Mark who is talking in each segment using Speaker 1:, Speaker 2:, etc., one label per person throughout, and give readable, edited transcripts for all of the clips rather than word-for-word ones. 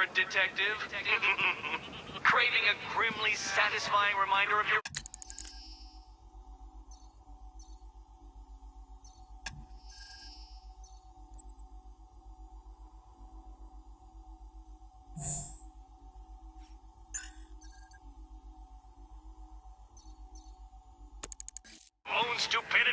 Speaker 1: word, detective? Craving a grimly satisfying reminder of your... own stupidity?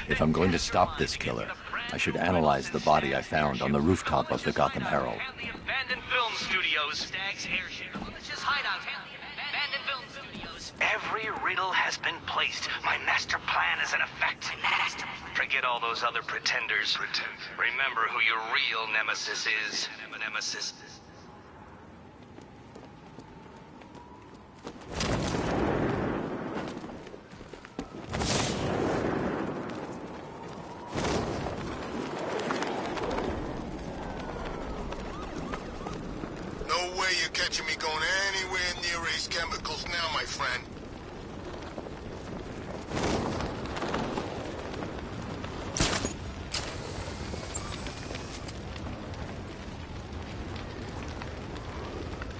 Speaker 2: If I'm going to stop this killer, I should analyze the body I found on the rooftop of the Gotham Herald.
Speaker 1: The abandoned film studios. Stag's airship. Let's just hide out. Abandoned film studios. Every riddle has been placed. My master plan is in effect. Forget all those other pretenders. Remember who your real nemesis is. Nemesis.
Speaker 3: Catching me going anywhere near Ace Chemicals now, my friend.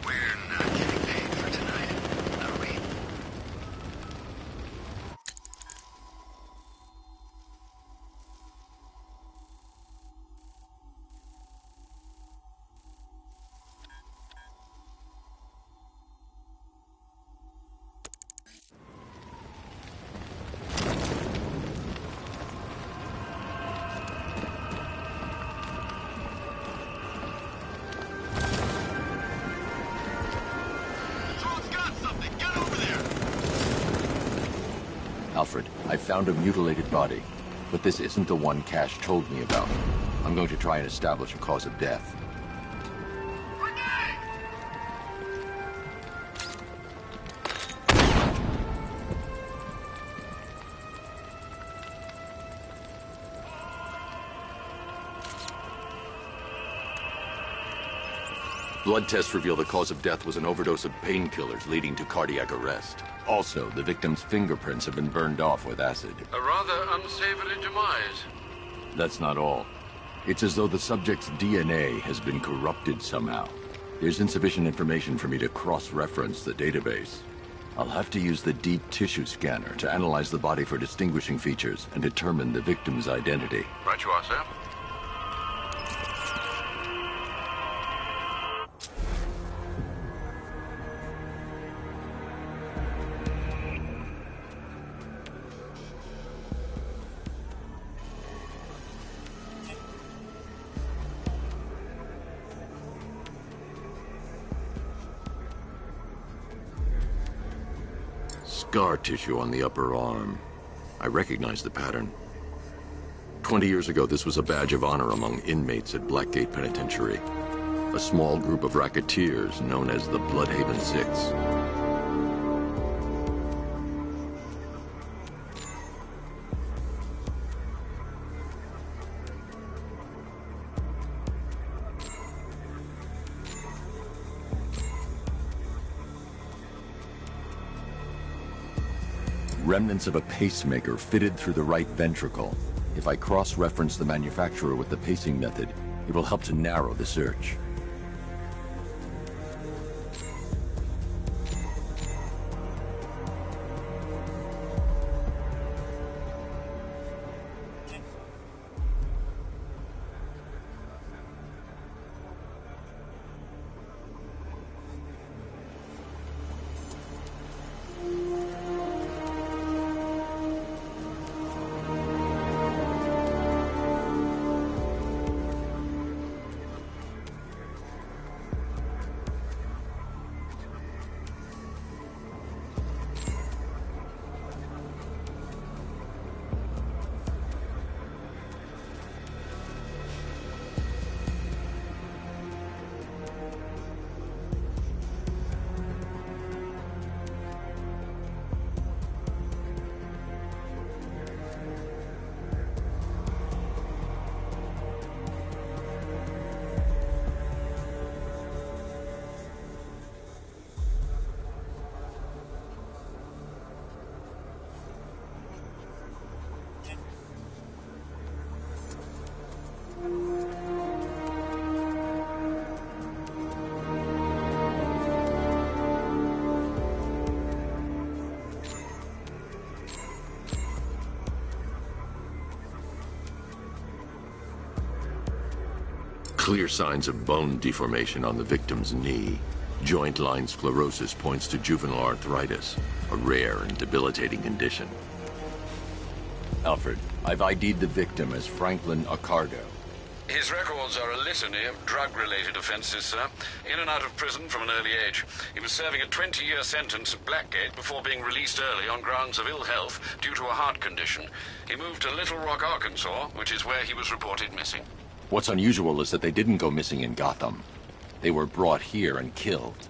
Speaker 4: We're not getting paid for tonight, are we?
Speaker 2: Alfred, I found a mutilated body, but this isn't the one Cash told me about. I'm going to try and establish a cause of death. Blood tests reveal the cause of death was an overdose of painkillers leading to cardiac arrest. Also, the victim's fingerprints have been burned off with acid.
Speaker 5: A rather unsavory demise.
Speaker 2: That's not all. It's as though the subject's DNA has been corrupted somehow. There's insufficient information for me to cross-reference the database. I'll have to use the deep tissue scanner to analyze the body for distinguishing features and determine the victim's identity.
Speaker 5: Right you are, sir.
Speaker 2: Scar tissue on the upper arm. I recognize the pattern. 20 years ago, this was a badge of honor among inmates at Blackgate Penitentiary. A small group of racketeers known as the Bloodhaven Six. Remnants of a pacemaker fitted through the right ventricle. If I cross-reference the manufacturer with the pacing method, it will help to narrow the search. Clear signs of bone deformation on the victim's knee. Joint line sclerosis points to juvenile arthritis, a rare and debilitating condition. Alfred, I've ID'd the victim as Franklin Accardo.
Speaker 5: His records are a litany of drug-related offenses, sir. In and out of prison from an early age. He was serving a 20-year sentence at Blackgate before being released early on grounds of ill health due to a heart condition. He moved to Little Rock, Arkansas, which is where he was reported missing.
Speaker 2: What's unusual is that they didn't go missing in Gotham. They were brought here and killed.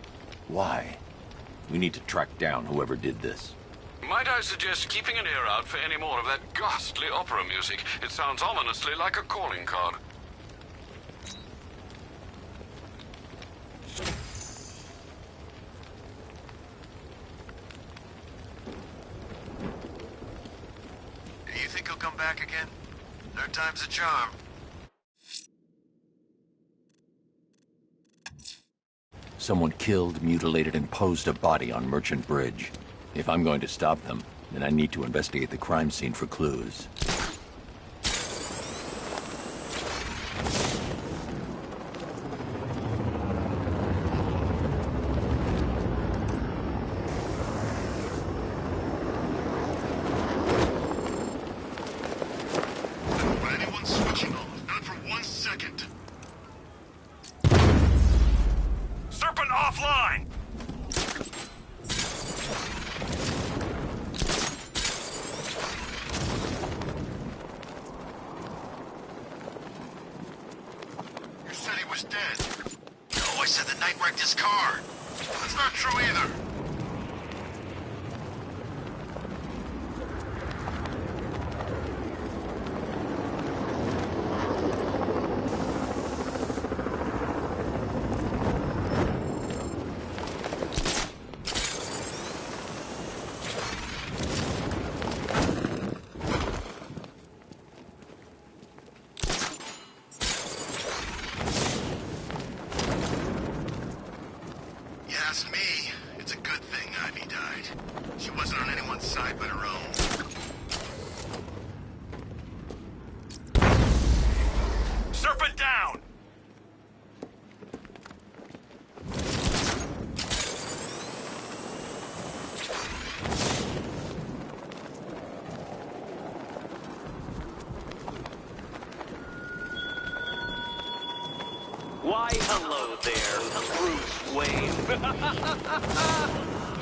Speaker 2: Why? We need to track down whoever did this.
Speaker 5: Might I suggest keeping an ear out for any more of that ghastly opera music? It sounds ominously like a calling card.
Speaker 3: You think he'll come back again? Third time's a charm.
Speaker 2: Someone killed, mutilated, and posed a body on Merchant Bridge. If I'm going to stop them, then I need to investigate the crime scene for clues.
Speaker 3: Anyone's switching off, not for 1 second.
Speaker 1: Serpent offline!
Speaker 3: You said he was dead. No, I said the night wrecked his car. That's not true either. You ask me, it's a good thing Ivy died. She wasn't on anyone's side but her own.
Speaker 1: Serpent down!
Speaker 6: Why, hello there, Bruce Wayne.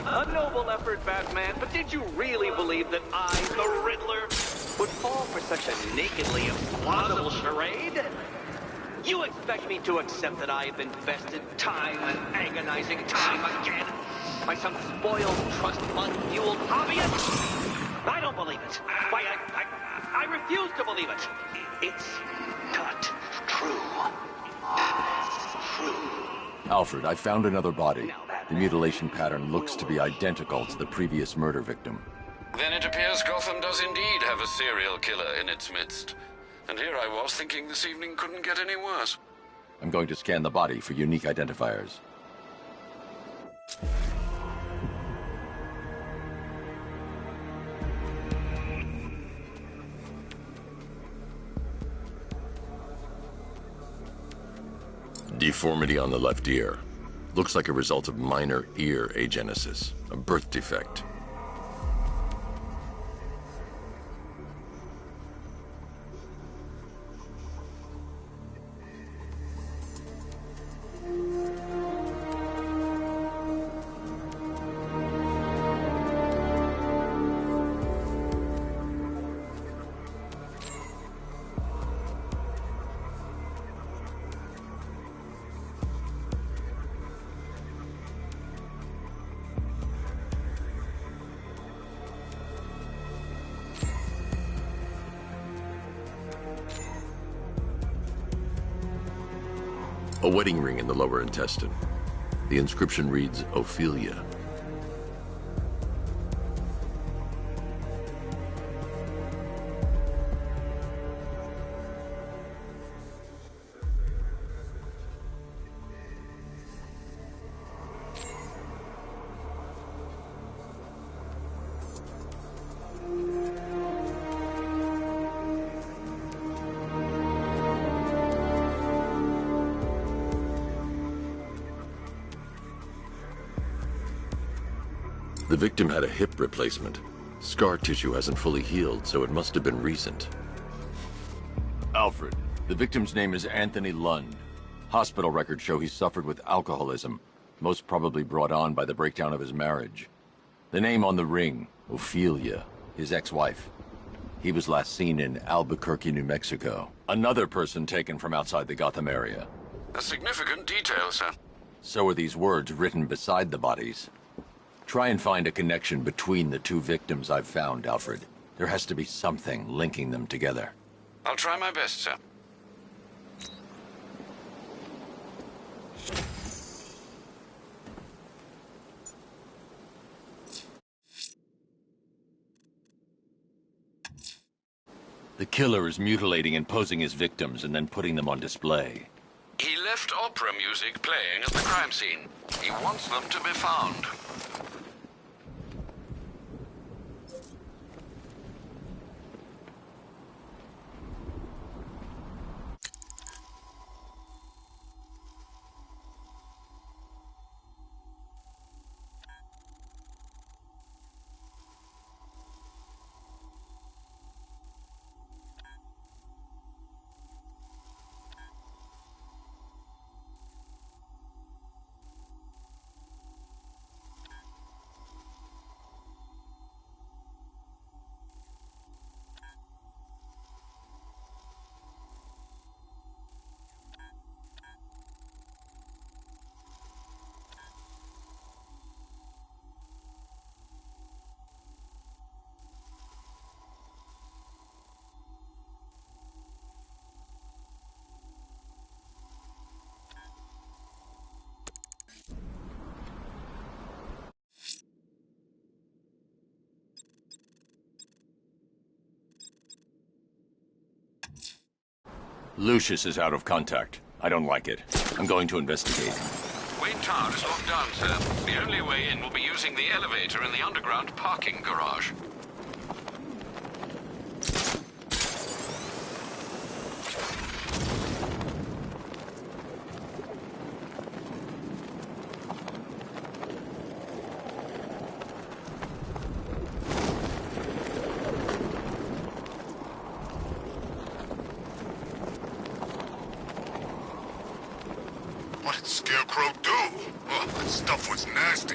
Speaker 6: A noble effort, Batman, but did you really believe that I, the Riddler, would fall for such a nakedly implausible charade? You expect me to accept that I've invested time and agonizing time again by some spoiled, trust fund-fueled hobbyist? I don't believe it. Why, I refuse to believe it. It's not true.
Speaker 2: Alfred, I found another body. The mutilation pattern looks to be identical to the previous murder victim.
Speaker 5: Then it appears Gotham does indeed have a serial killer in its midst. And here I was thinking this evening couldn't get any worse.
Speaker 2: I'm going to scan the body for unique identifiers. Deformity on the left ear. Looks like a result of minor ear agenesis, a birth defect. A wedding ring in the lower intestine. The inscription reads, Ophelia. The victim had a hip replacement. Scar tissue hasn't fully healed, so it must have been recent. Alfred, the victim's name is Anthony Lund. Hospital records show he suffered with alcoholism, most probably brought on by the breakdown of his marriage. The name on the ring, Ophelia, his ex-wife. He was last seen in Albuquerque, New Mexico. Another person taken from outside the Gotham area.
Speaker 5: A significant detail, sir.
Speaker 2: So are these words written beside the bodies. Try and find a connection between the two victims I've found, Alfred. There has to be something linking them together.
Speaker 5: I'll try my best, sir.
Speaker 2: The killer is mutilating and posing his victims and then putting them on display.
Speaker 5: He left opera music playing at the crime scene. He wants them to be found.
Speaker 2: Lucius is out of contact. I don't like it. I'm going to investigate.
Speaker 5: Wayne Tower is locked down, sir. The only way in will be using the elevator in the underground parking garage.
Speaker 3: What did Scarecrow do? Oh, that stuff was nasty.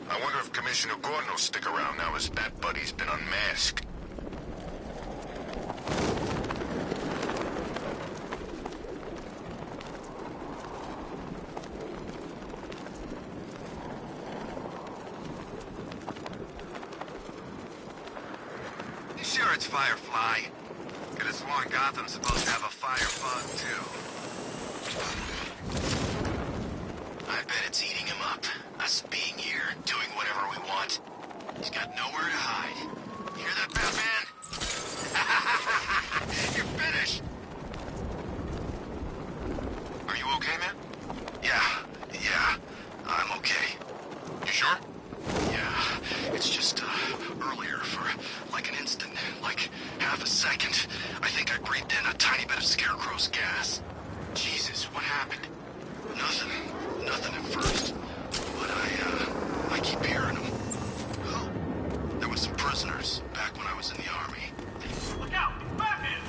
Speaker 3: I wonder if Commissioner Gordon will stick around now his Bat Buddy's been unmasked.
Speaker 4: Sure it's Firefly. Could have sworn Gotham's supposed to have a fire bug, too. I bet it's eating him up. Us being here, doing whatever we want. He's got nowhere to hide. You hear that, Batman? You're finished! Are you okay, man? Yeah, I'm okay.
Speaker 3: You sure?
Speaker 4: Yeah, it's just, earlier for, like an instant, like half a second. I think I breathed in a tiny bit of Scarecrow's gas. Jesus, what happened? Nothing at first. But I keep hearing them. Who? There was some prisoners back when I was in the army.
Speaker 1: Look out! Batman!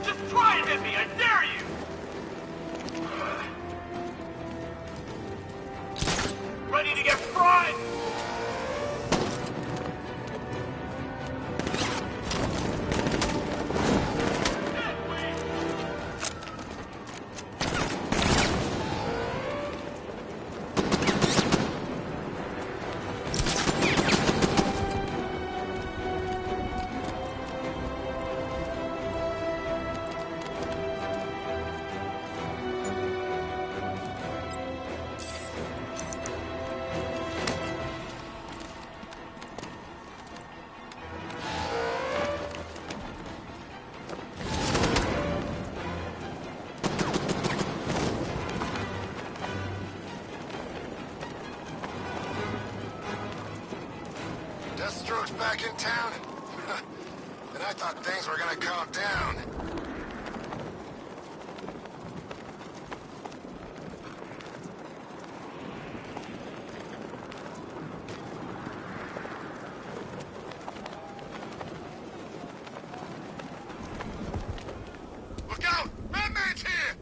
Speaker 1: Just try and hit me! I dare you! Ready to get fried?
Speaker 3: Deathstroke's back in town? And I thought things were gonna calm down. Look out! Batman's here!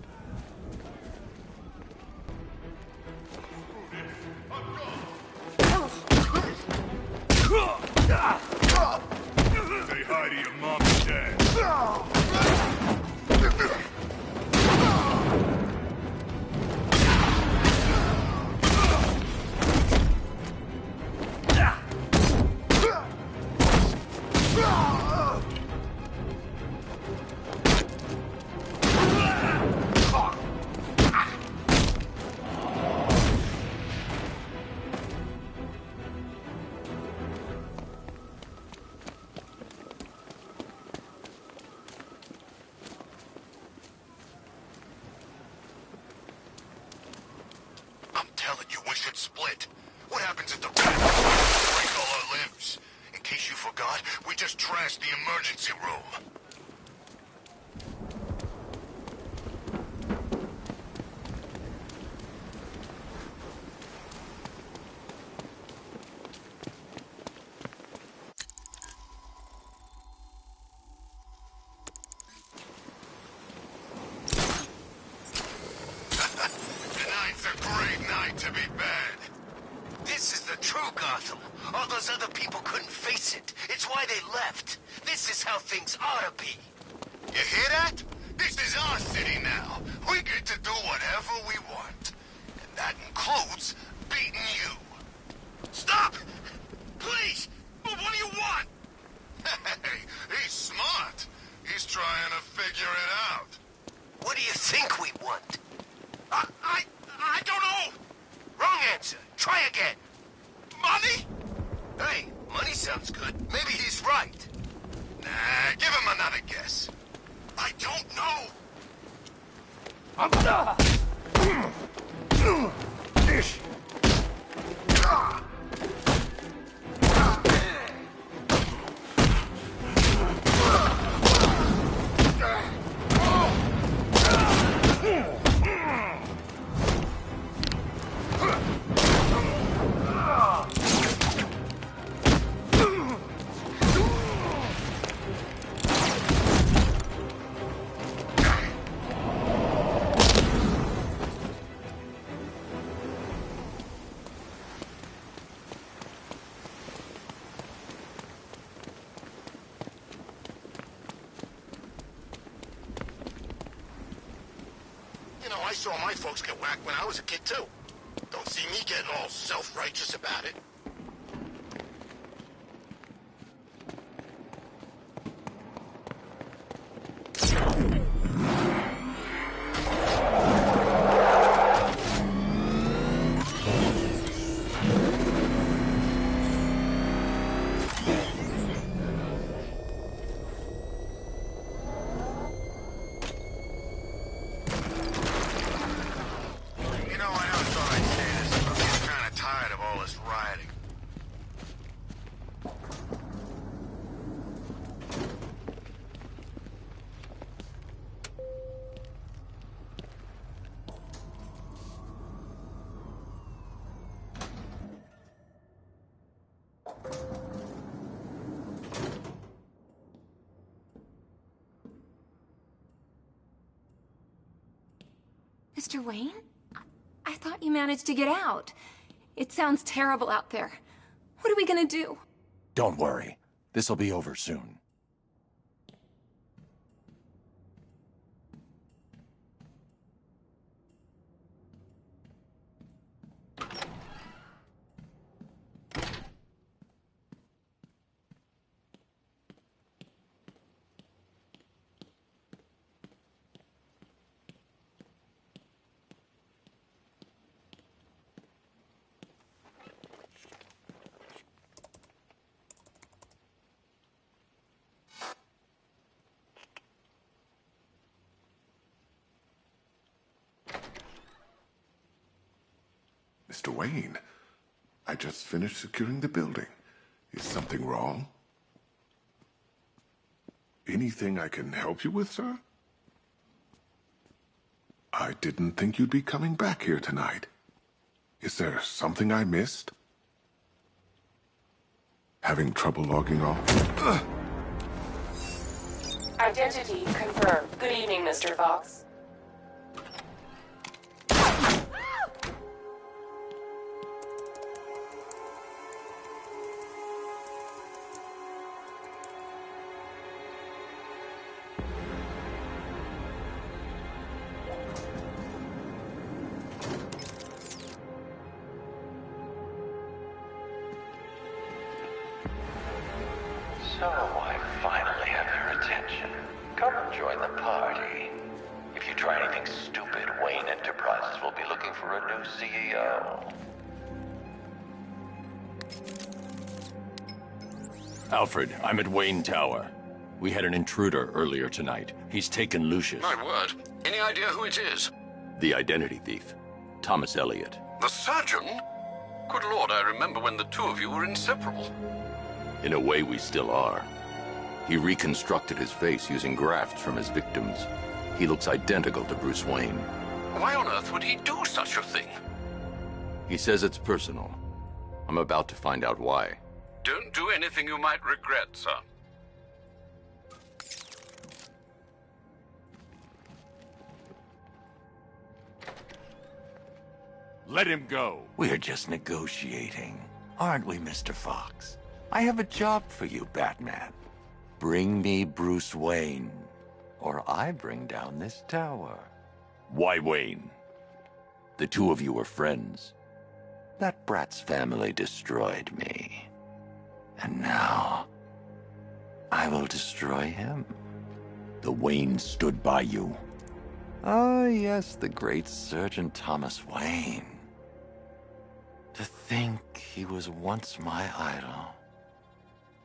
Speaker 3: Say hi to your mom and dad. I'm telling you, we should split. What happens if the rat break all our limbs? In case you forgot, we just trashed the emergency room. Tonight's a great night to be bad.
Speaker 7: This is the true Gotham. All those other people couldn't face it. It's why they left. This is how things ought to be.
Speaker 3: You hear that? This is our city now. We get to do whatever we want. And that includes beating you. Stop! Please! What do you want? Hey, he's smart. He's trying to figure it out.
Speaker 7: What do you think we want?
Speaker 3: I don't know.
Speaker 7: Wrong answer. Try again.
Speaker 3: Money?
Speaker 7: Hey, money sounds good. Maybe he's right.
Speaker 3: Nah, give him another guess. I don't know. You know, I saw my folks get whacked when I was a kid, too. Don't see me getting all self-righteous about it. You know, I never thought I'd say this, but I'm kind of tired of all this rioting.
Speaker 8: Mr. Wayne? I thought you managed to get out. It sounds terrible out there. What are we gonna do?
Speaker 9: Don't worry. This'll be over soon.
Speaker 10: Mr. Wayne, I just finished securing the building.
Speaker 3: Is something wrong? Anything I can help you with, sir? I didn't think you'd be coming back here tonight. Is there something I missed? Having trouble logging off?
Speaker 10: Identity confirmed. Good evening, Mr. Fox.
Speaker 11: So, I finally have your attention. Come join the party. If you try anything stupid, Wayne Enterprises will be looking for a new CEO.
Speaker 2: Alfred, I'm at Wayne Tower. We had an intruder earlier tonight. He's taken Lucius.
Speaker 5: My word. Any idea who it is?
Speaker 2: The identity thief. Thomas Elliot.
Speaker 5: The surgeon? Good Lord, I remember when the two of you were inseparable.
Speaker 2: In a way, we still are. He reconstructed his face using grafts from his victims. He looks identical to Bruce Wayne.
Speaker 5: Why on earth would he do such a thing?
Speaker 2: He says it's personal. I'm about to find out why.
Speaker 5: Don't do anything you might regret, sir.
Speaker 9: Let him go.
Speaker 11: We're just negotiating, aren't we, Mr. Fox? I have a job for you, Batman. Bring me Bruce Wayne, or I bring down this tower.
Speaker 2: Why Wayne? The two of you were friends.
Speaker 11: That brat's family destroyed me. And now, I will destroy him.
Speaker 2: The Wayne stood by you.
Speaker 11: Oh, yes, the great Surgeon Thomas Wayne. To think he was once my idol.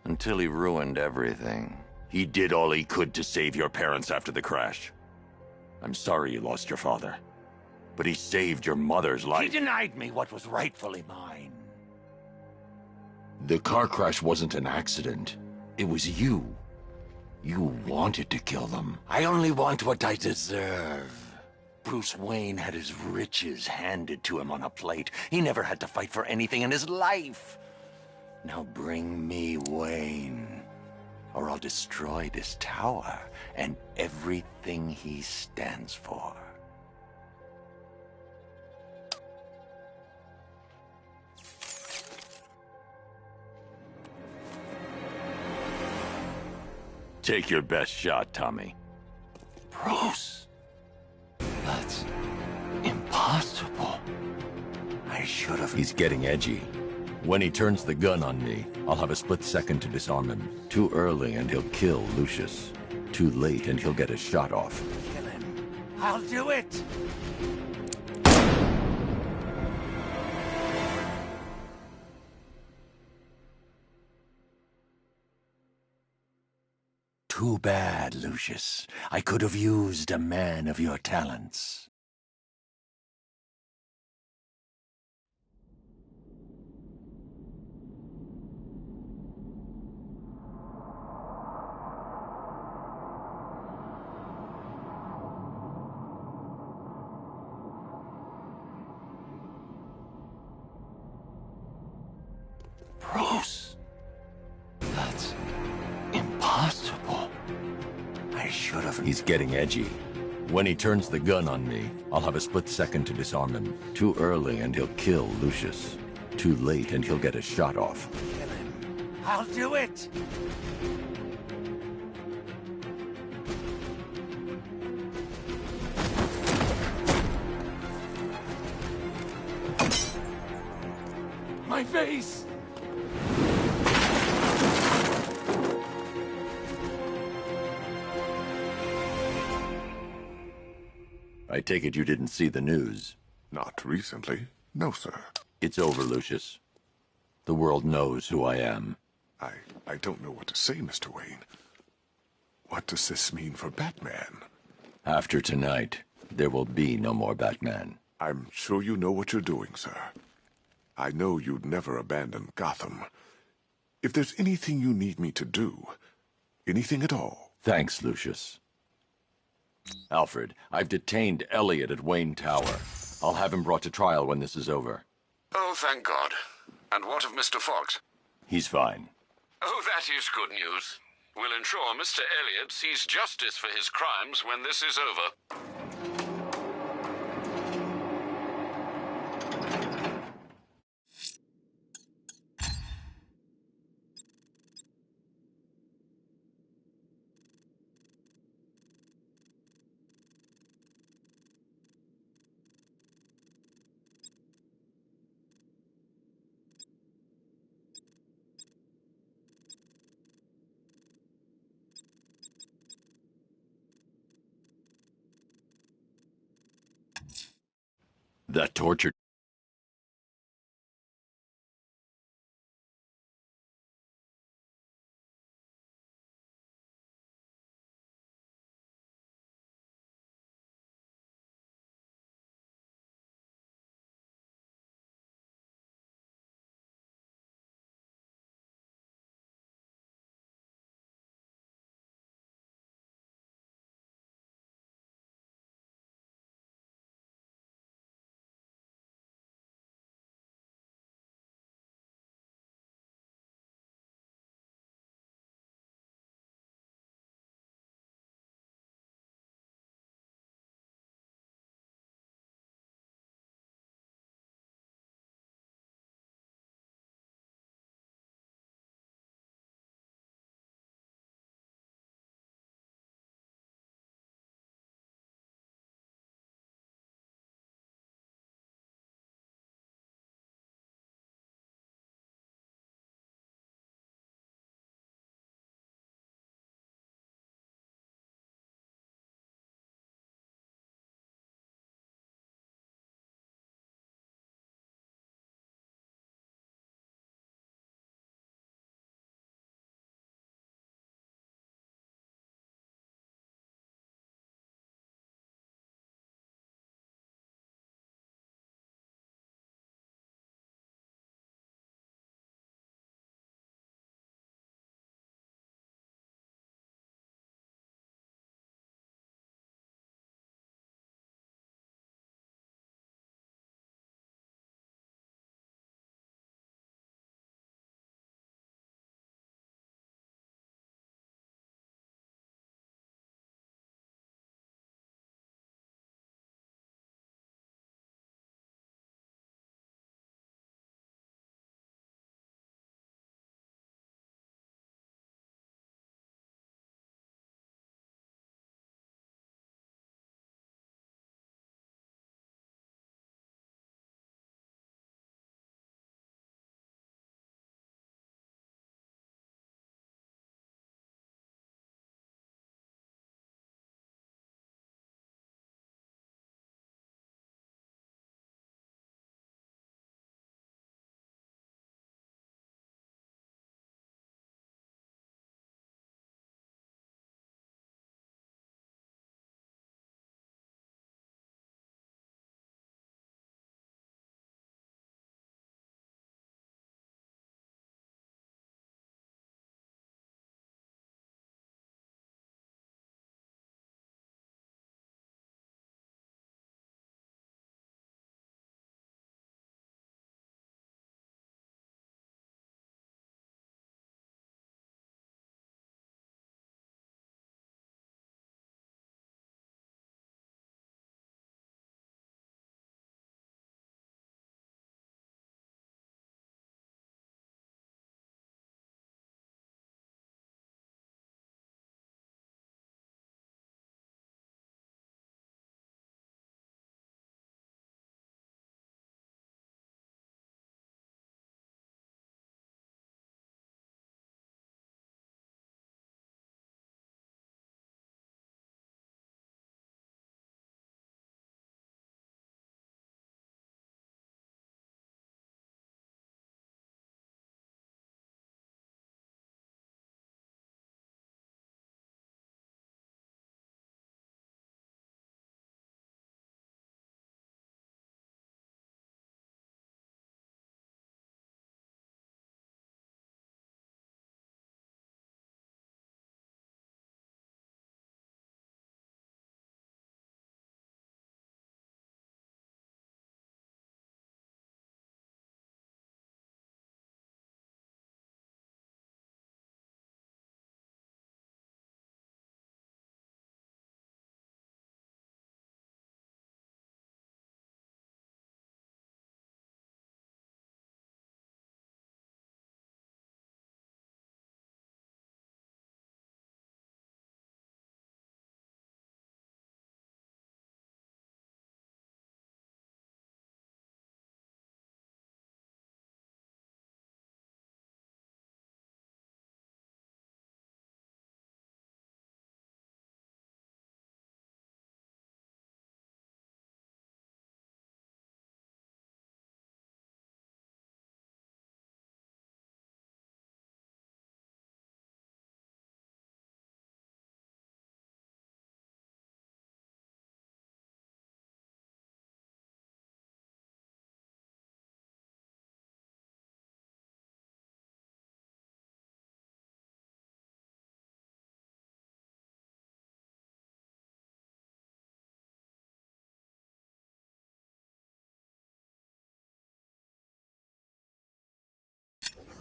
Speaker 11: Until he ruined everything.
Speaker 2: He did all he could to save your parents after the crash. I'm sorry you lost your father. But he saved your mother's life.
Speaker 11: He denied me what was rightfully mine.
Speaker 2: The car crash wasn't an accident. It was you. You wanted to kill them.
Speaker 11: I only want what I deserve. Bruce Wayne had his riches handed to him on a plate. He never had to fight for anything in his life. Now bring me Wayne, or I'll destroy this tower and everything he stands for.
Speaker 2: Take your best shot, Tommy.
Speaker 11: Bruce, that's impossible. I should have...
Speaker 2: He's getting edgy. When he turns the gun on me, I'll have a split second to disarm him. Too early and he'll kill Lucius. Too late and he'll get a shot off.
Speaker 11: Kill him. I'll do it! Too bad, Lucius. I could have used a man of your talents. Bruce, that's impossible. I should have...
Speaker 2: He's getting edgy. When he turns the gun on me, I'll have a split second to disarm him. Too early and he'll kill Lucius. Too late and he'll get a shot off.
Speaker 11: Kill him. I'll do it!
Speaker 9: My face!
Speaker 2: I take it you didn't see the news.
Speaker 3: Not recently. No, sir.
Speaker 2: It's over, Lucius. The world knows who I am.
Speaker 3: I don't know what to say, Mr. Wayne. What does this mean for Batman?
Speaker 2: After tonight, there will be no more Batman.
Speaker 3: I'm sure you know what you're doing, sir. I know you'd never abandon Gotham.
Speaker 12: If there's anything you need me to do, anything at all...
Speaker 2: Thanks, Lucius. Alfred, I've detained Elliot at Wayne Tower. I'll have him brought to trial when this is over.
Speaker 5: Oh, thank God. And what of Mr. Fox?
Speaker 2: He's fine.
Speaker 5: Oh, that is good news. We'll ensure Mr. Elliot sees justice for his crimes when this is over.
Speaker 2: That torture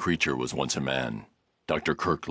Speaker 2: creature was once a man. Dr. Kirk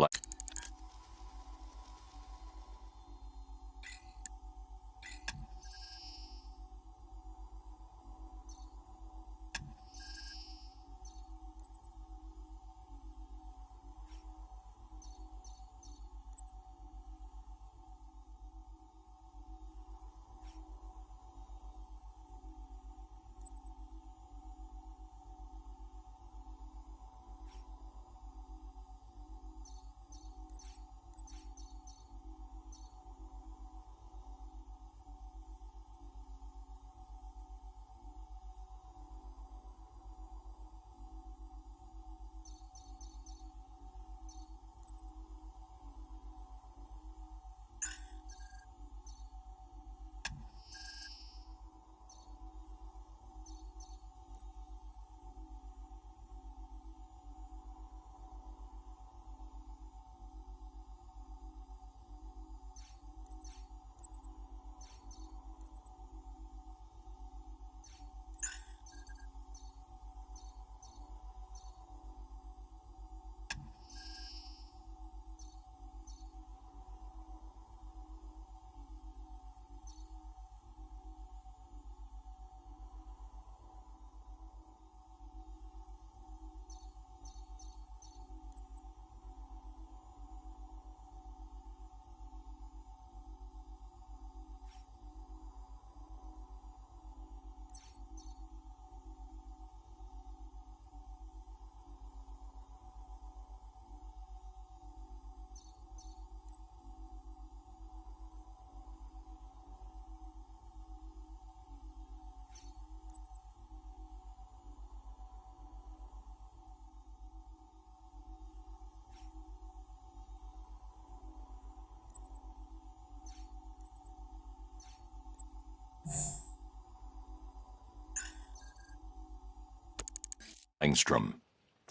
Speaker 2: Langstrom.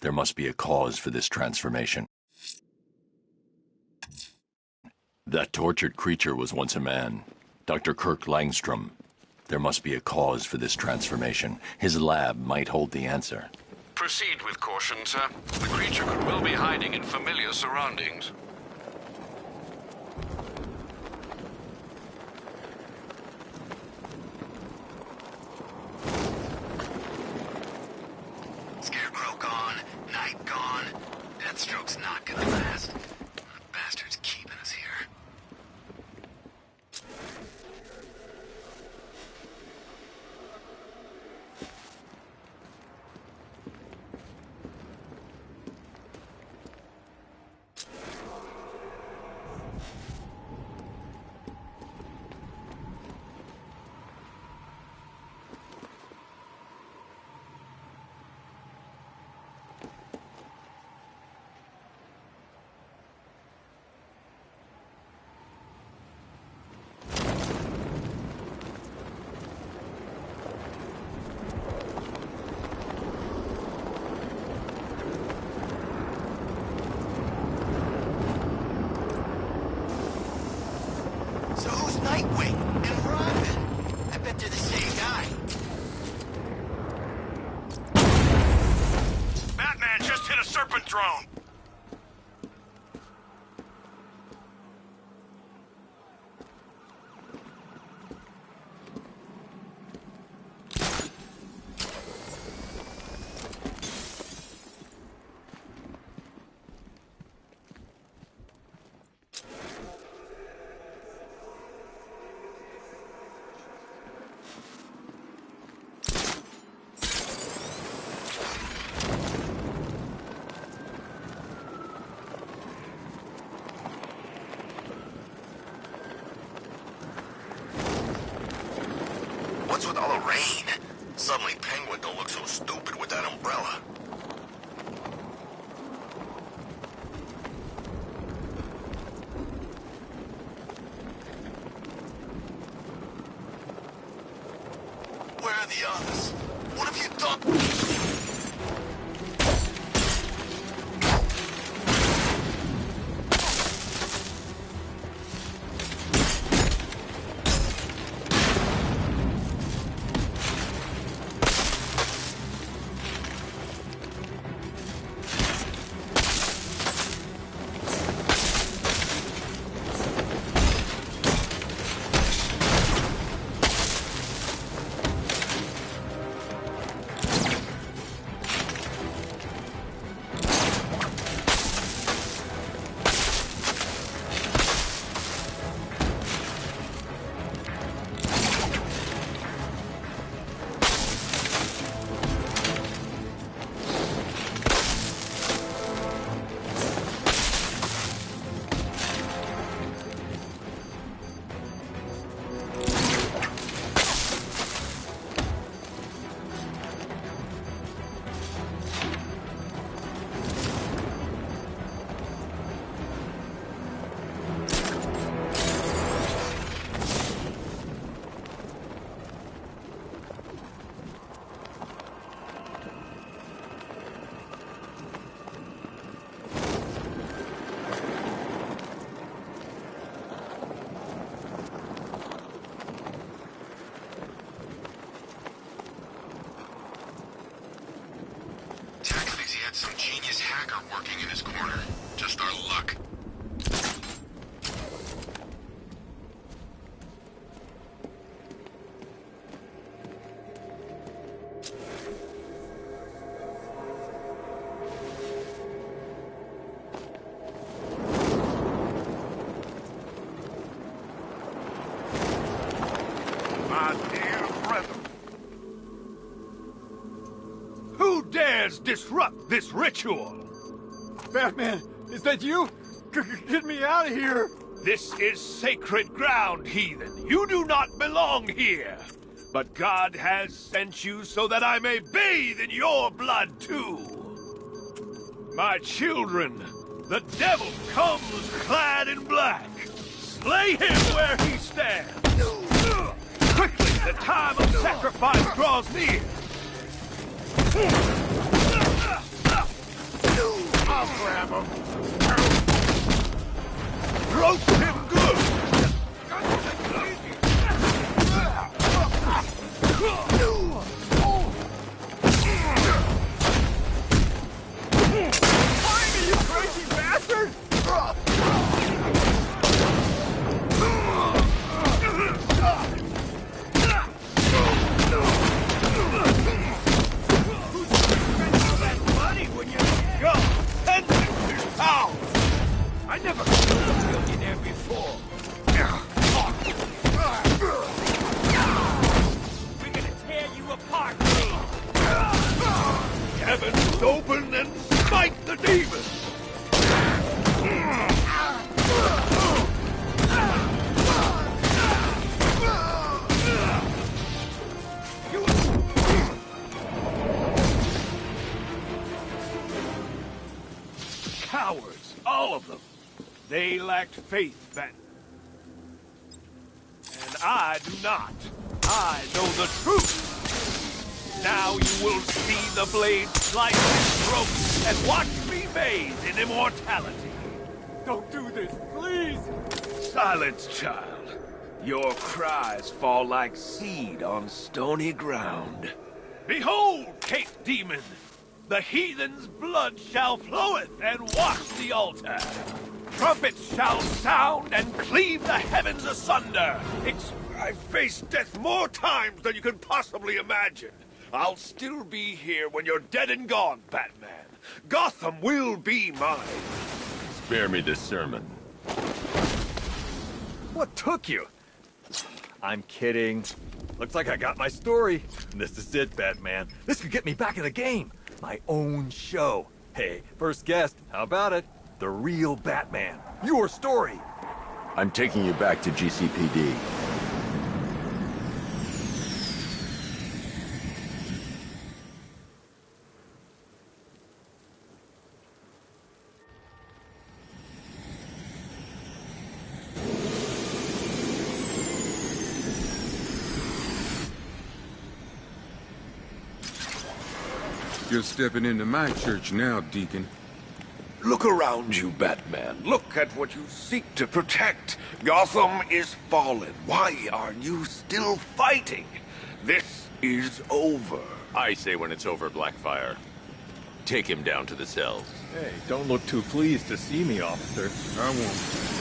Speaker 2: There must be a cause for this transformation. That tortured creature was once a man. Dr. Kirk Langstrom. There must be a cause for this transformation. His lab might hold the answer.
Speaker 5: Proceed with caution, sir. The creature could well be hiding in familiar surroundings.
Speaker 7: Scarecrow gone, night gone. Deathstroke's not gonna last. The bastard's keeping us here. So who's Nightwing and Robin? I bet they're the same guy.
Speaker 3: Batman just hit a serpent drone. What's with all the rain? Suddenly Penguin don't look so stupid with that umbrella. Where are the others? What have you done?
Speaker 4: hacker working in his corner. Just our luck.
Speaker 9: My dear brethren, who dares disrupt this ritual?
Speaker 13: Batman, is that you? Get me out of here!
Speaker 9: This is sacred ground, heathen. You do not belong here. But God has sent you so that I may bathe in your blood too. My children, the devil comes clad in black. Slay him where he stands. Quickly, the time of sacrifice draws near.
Speaker 13: I'll grab him.
Speaker 9: Roast him good.
Speaker 13: Find me, you crazy bastard!
Speaker 9: I never killed a millionaire before. We're gonna tear you apart, Lee. Heavens open and smite the demons. Cowards, all of them. They lacked faith then. And I do not. I know the truth. Now you will see the blade slice his throat and watch me bathe in immortality.
Speaker 13: Don't do this, please!
Speaker 9: Silence, child. Your cries fall like seed on stony ground. Behold, Cape Demon! The heathen's blood shall floweth and wash the altar. Trumpets shall sound and cleave the heavens asunder. I've faced death more times than you can possibly imagine. I'll still be here when you're dead and gone, Batman. Gotham will be mine.
Speaker 2: Spare me this sermon.
Speaker 13: What took you? I'm kidding. Looks like I got my story. This is it, Batman. This could get me back in the game. My own show. Hey, first guest, how about it? The real Batman. Your story.
Speaker 2: I'm taking you back to GCPD.
Speaker 14: You're stepping into my church now, Deacon.
Speaker 9: Look around you, Batman. Look at what you seek to protect. Gotham is fallen. Why are you still fighting? This is over.
Speaker 2: I say when it's over, Blackfire. Take him down to the cells.
Speaker 13: Hey, don't look too pleased to see me, officer.
Speaker 14: I won't.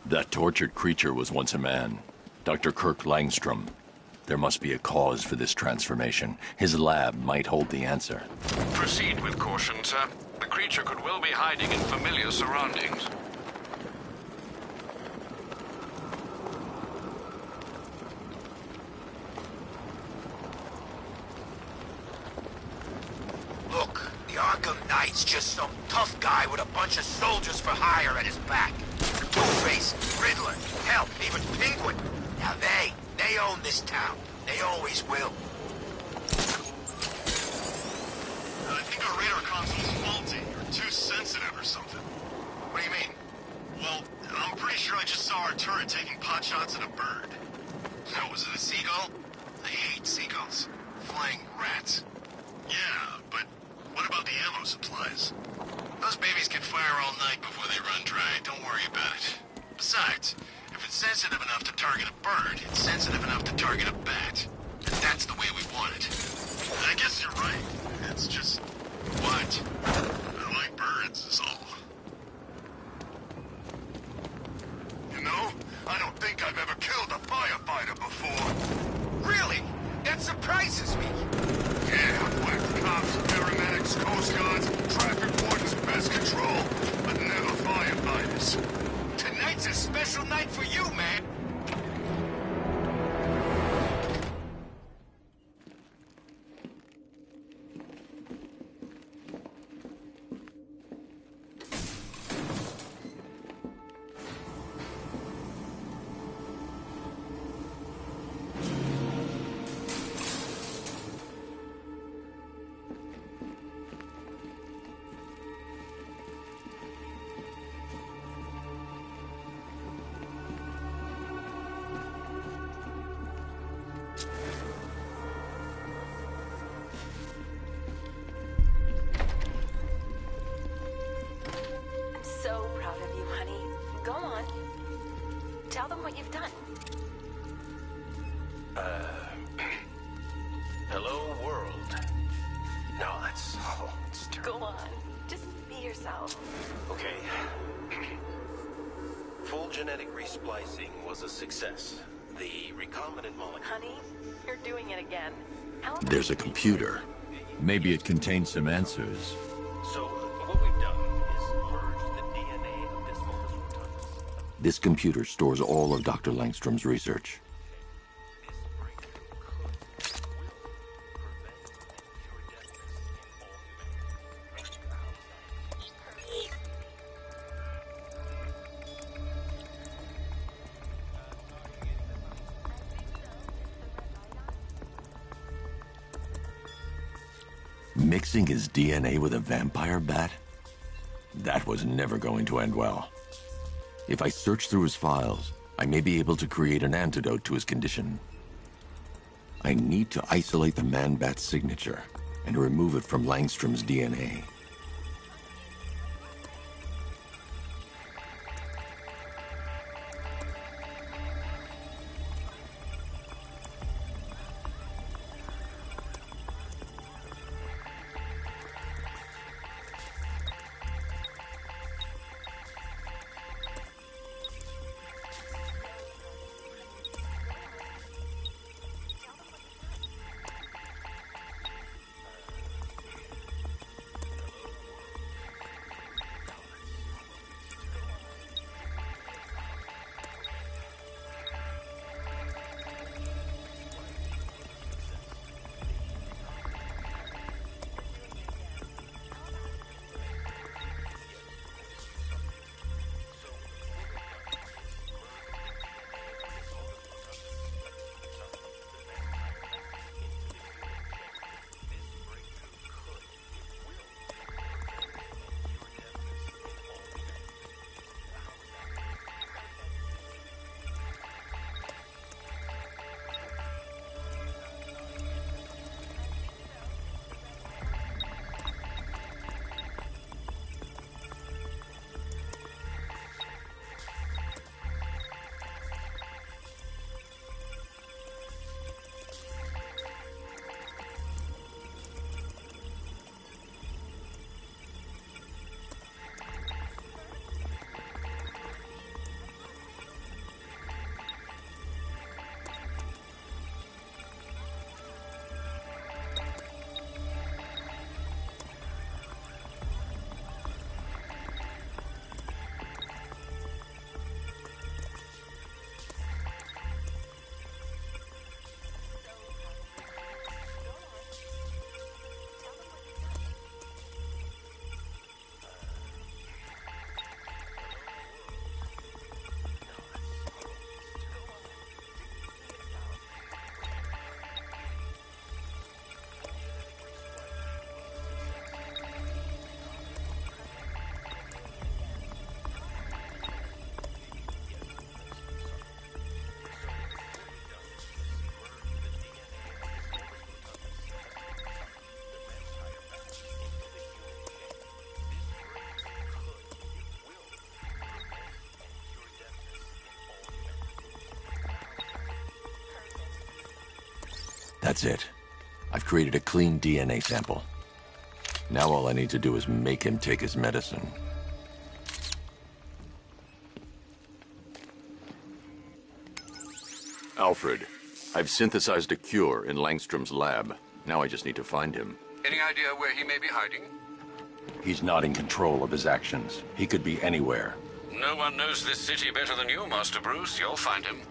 Speaker 2: That tortured creature was once a man. Dr. Kirk Langstrom. There must be a cause for this transformation. His lab might hold the answer.
Speaker 5: Proceed with caution, sir. The creature could well be hiding in familiar surroundings.
Speaker 7: Look, the Arkham Knight's just some tough guy with a bunch of soldiers for hire at his back. Two-Face, Riddler, hell, even Penguin. Now they own this town. They always will.
Speaker 4: I think our radar console's faulty, or too sensitive or something. What do you mean? Well, I'm pretty sure I just saw our turret taking pot shots at a bird. No, was it a seagull? I hate seagulls. Flying rats. guess you're right. It's just... What? I like birds, is all.
Speaker 3: You know, I don't think I've ever killed a firefighter before.
Speaker 7: Really? That surprises me.
Speaker 3: Yeah, I've whacked cops, paramedics, coast guards, traffic wardens, pest control, but never firefighters.
Speaker 7: Tonight's a special night for you, man.
Speaker 10: So proud of you, honey. Go on. Tell them what you've done.
Speaker 15: Hello, world. No, that's... Oh, it's terrible.
Speaker 10: Go on. Just be yourself.
Speaker 15: Okay. Full genetic resplicing was a success. The recombinant molecule...
Speaker 10: Honey, you're doing it again. How about
Speaker 2: There's a computer. Maybe it contains some answers.
Speaker 15: So, what we've done is merge the DNA of this modus rotundus.
Speaker 2: This computer stores all of Dr. Langstrom's research. Mixing his DNA with a vampire bat? That was never going to end well. If I search through his files, I may be able to create an antidote to his condition. I need to isolate the man-bat's signature and remove it from Langstrom's DNA. That's it. I've created a clean DNA sample. Now all I need to do is make him take his medicine. Alfred, I've synthesized a cure in Langstrom's lab. Now I just need to find him.
Speaker 5: Any idea where he may be hiding?
Speaker 2: He's not in control of his actions. He could be anywhere.
Speaker 5: No one knows this city better than you, Master Bruce. You'll find him.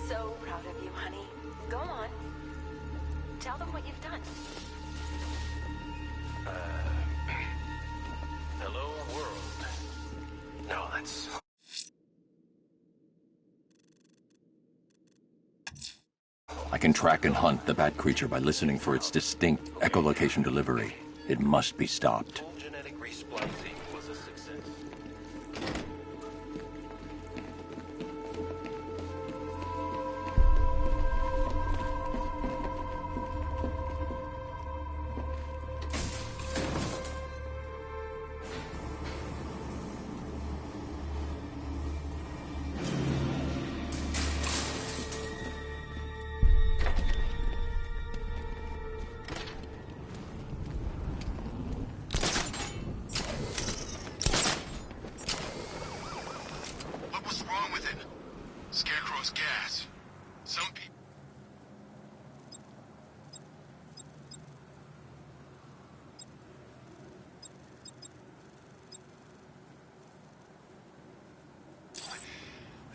Speaker 10: So proud of you, honey. Go on. Tell them what you've done.
Speaker 15: Hello, world. No, that's...
Speaker 2: I can track and hunt the bat creature by listening for its distinct echolocation delivery. It must be stopped.
Speaker 15: Full genetic resplicing was a success.
Speaker 4: What was wrong with it? Scarecrow's gas. Some people...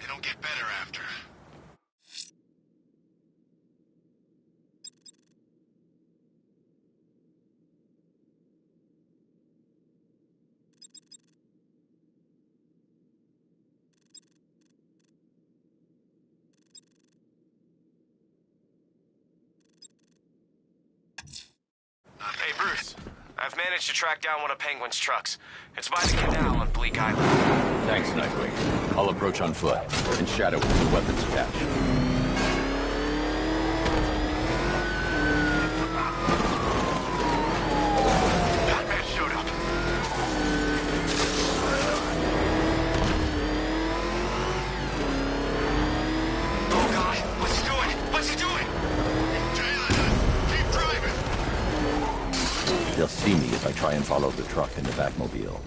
Speaker 4: They don't get better after.
Speaker 16: Hey, Bruce. I've managed to track down one of Penguin's trucks. It's by the Canal on Bleak Island.
Speaker 2: Thanks, Nightwing. I'll approach on foot and shadow with the weapons cache.
Speaker 4: Batman showed up. Oh, God. What's he doing? What's he doing? Keep driving.
Speaker 2: They'll see me if I try and follow the truck in the Batmobile.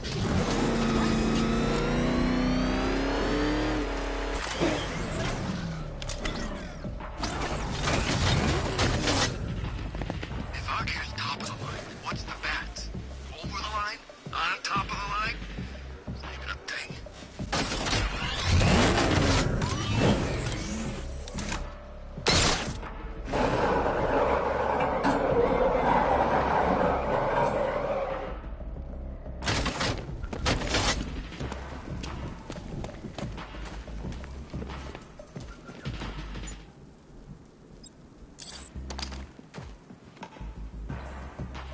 Speaker 4: If Arkham's top of the line, what's the bat? Over the line? On top of the line? It's not even a thing.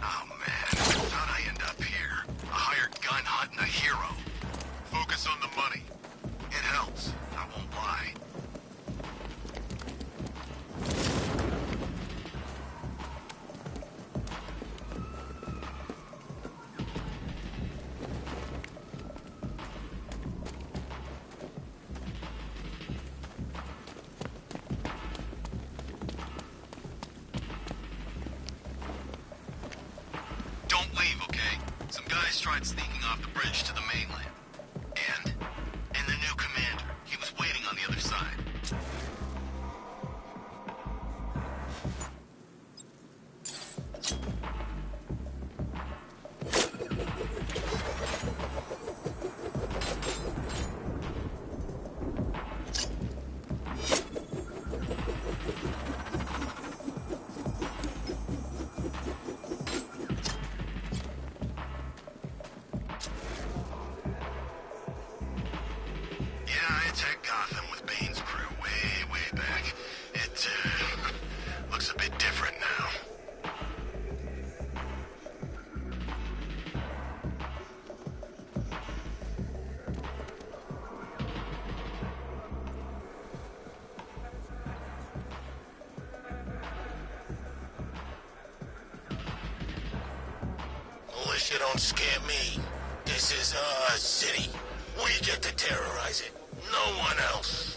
Speaker 4: Oh man, how'd I end up here? A hired gun hunting a hero. Focus on the money. It helps, I won't lie. Don't leave, okay? Some guys tried sneaking off the bridge to the mainland. And the new commander. He was waiting on the other side. Yeah, I attacked Gotham with Bane's crew way back. It, looks a bit different now.
Speaker 3: militia don't scare me. This is our city. We get to terrorize it. No one else.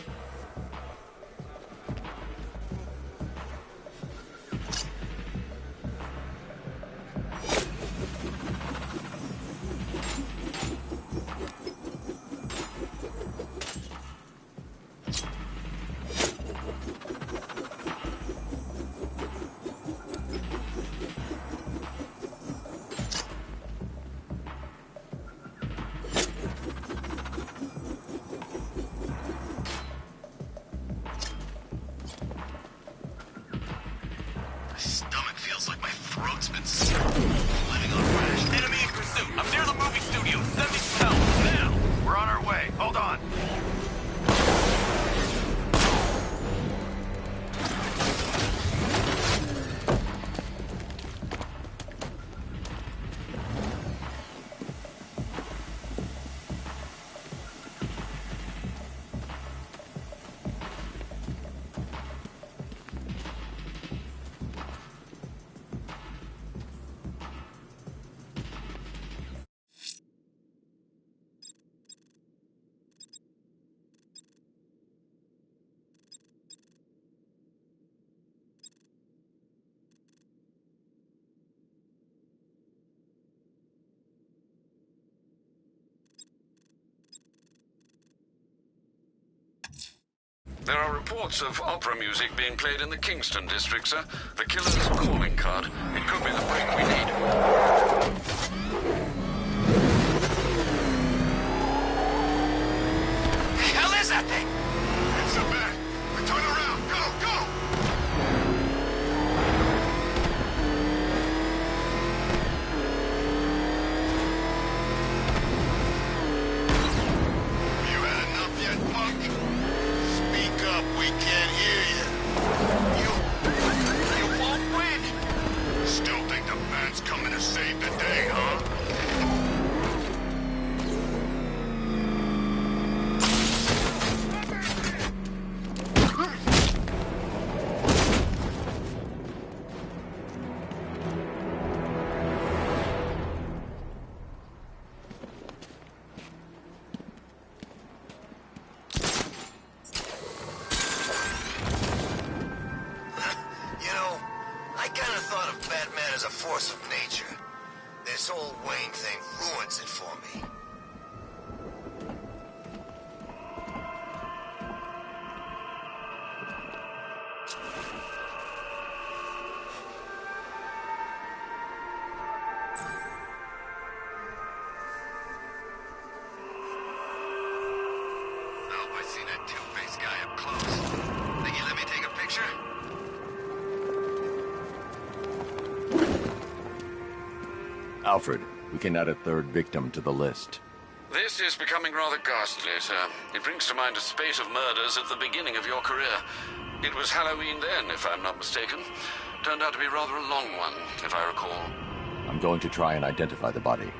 Speaker 5: There are reports of opera music being played in the Kingston district, sir. The killer's calling card. It could be the break we need.
Speaker 3: The hell is that thing? It's a bat. We turn around. Go, go! You had enough yet, punk? Speak up. We can't hear you. You won't win. Still think the bat's coming to save the day, huh? You know, I kind of thought of Batman as a force of nature. This whole Wayne thing ruins it for me. Nope, I seen that two-faced guy up close. Think you let me take a picture?
Speaker 2: Alfred, we can add a third victim to the list.
Speaker 5: This is becoming rather ghastly, sir. It brings to mind a spate of murders at the beginning of your career. It was Halloween then, if I'm not mistaken. Turned out to be rather a long one, if I recall.
Speaker 2: I'm going to try and identify the body.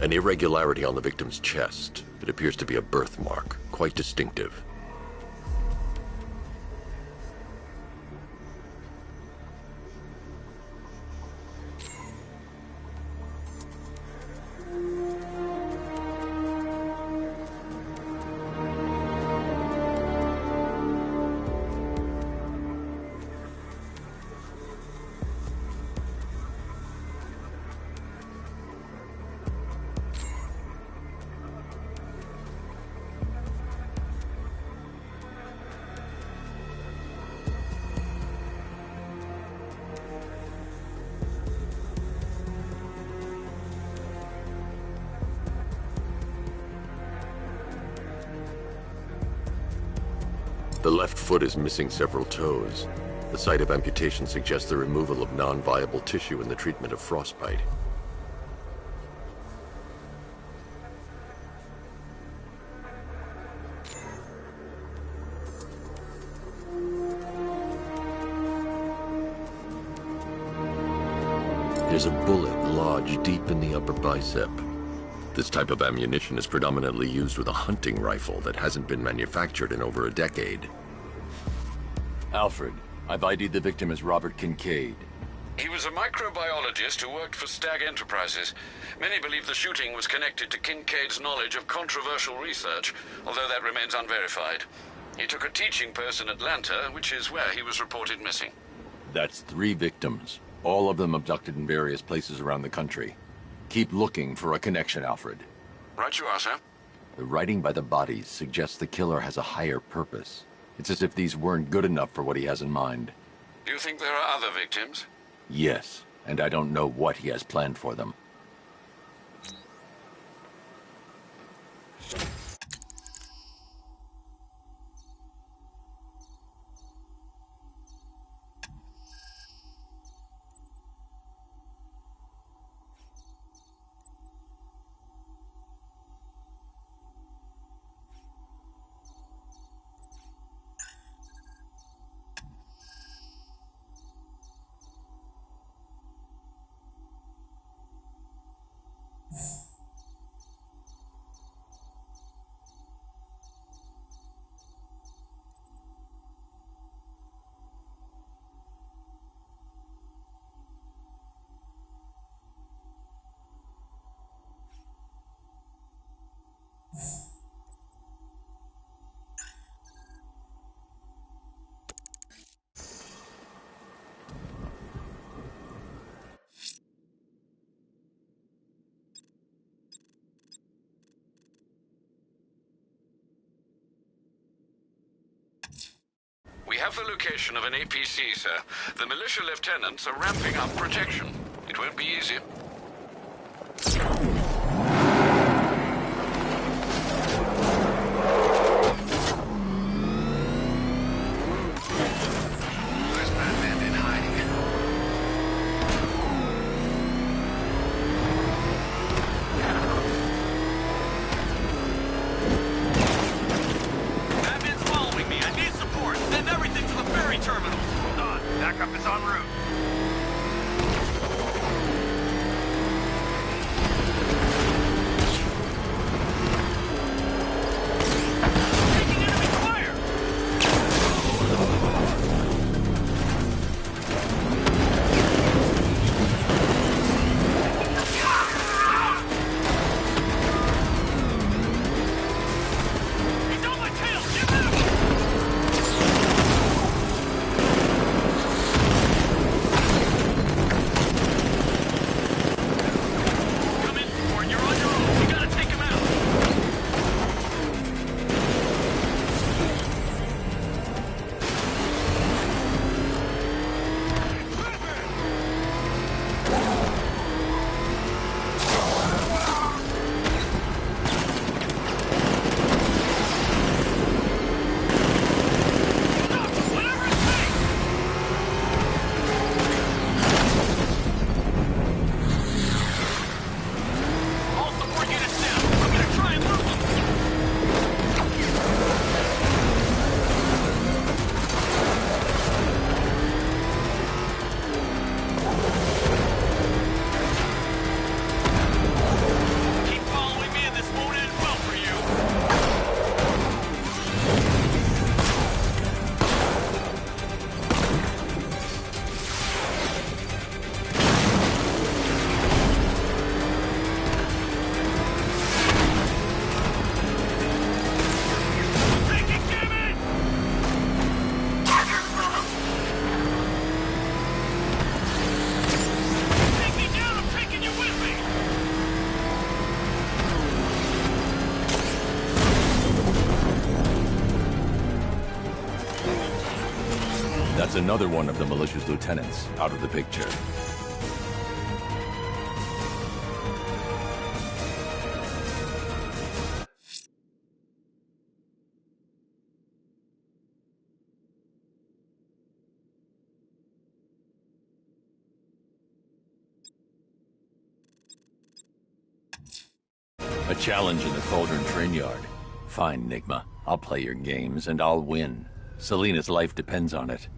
Speaker 17: An irregularity on the victim's chest. It appears to be a birthmark, quite distinctive. The left foot is missing several toes. The site of amputation suggests the removal of non-viable tissue in the treatment of frostbite. There's a bullet lodged deep in the upper bicep. This type of ammunition is predominantly used with a hunting rifle that hasn't been manufactured in over a decade.
Speaker 2: Alfred, I've ID'd the victim as Robert Kincaid.
Speaker 5: He was a microbiologist who worked for Stag Enterprises. Many believe the shooting was connected to Kincaid's knowledge of controversial research, although that remains unverified. He took a teaching post in Atlanta, which is where he was reported missing.
Speaker 2: That's 3 victims, all of them abducted in various places around the country. Keep looking for a connection, Alfred.
Speaker 5: Right you are, sir.
Speaker 2: The writing by the bodies suggests the killer has a higher purpose. It's as if these weren't good enough for what he has in mind.
Speaker 5: Do you think there are other victims?
Speaker 2: Yes, and I don't know what he has planned for them.
Speaker 5: We have the location of an APC, sir. The militia lieutenants are ramping up protection. It won't be easy.
Speaker 4: Where's Batman been hiding?
Speaker 15: Batman's following me. I need support. Send everything to the ferry terminal. Hold on. Backup is en route.
Speaker 2: That's another one of the militia's lieutenants out of the picture. A challenge in the Cauldron train yard. Fine, Nigma. I'll play your games, and I'll win. Selena's life depends on it.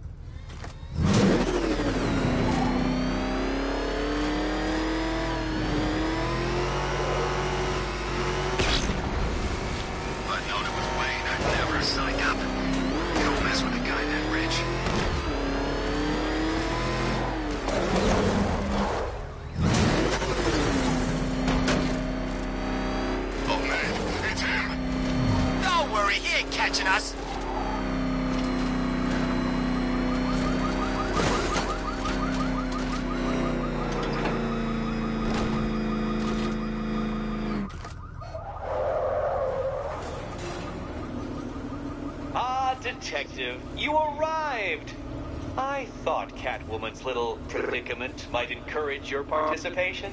Speaker 6: Detective, you arrived! I thought Catwoman's little predicament might encourage your participation.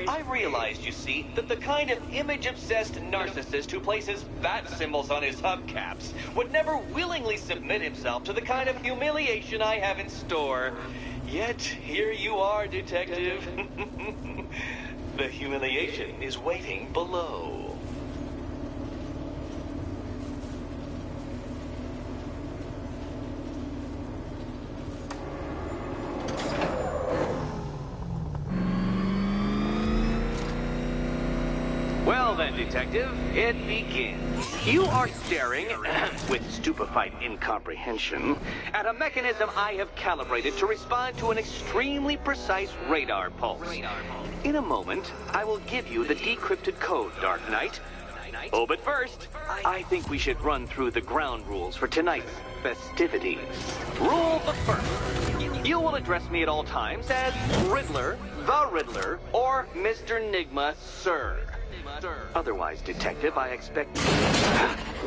Speaker 6: I realized, you see, that the kind of image-obsessed narcissist who places bat symbols on his hubcaps would never willingly submit himself to the kind of humiliation I have in store. Yet, here you are, Detective. The humiliation is waiting below. Well then, Detective, it begins. You are staring, with stupefied incomprehension, at a mechanism I have calibrated to respond to an extremely precise radar pulse. In a moment, I will give you the decrypted code, Dark Knight. Oh, but first, I think we should run through the ground rules for tonight's festivities. Rule the first. You will address me at all times as Riddler, the Riddler, or Mr. Nigma, sir. Otherwise, Detective, I expect...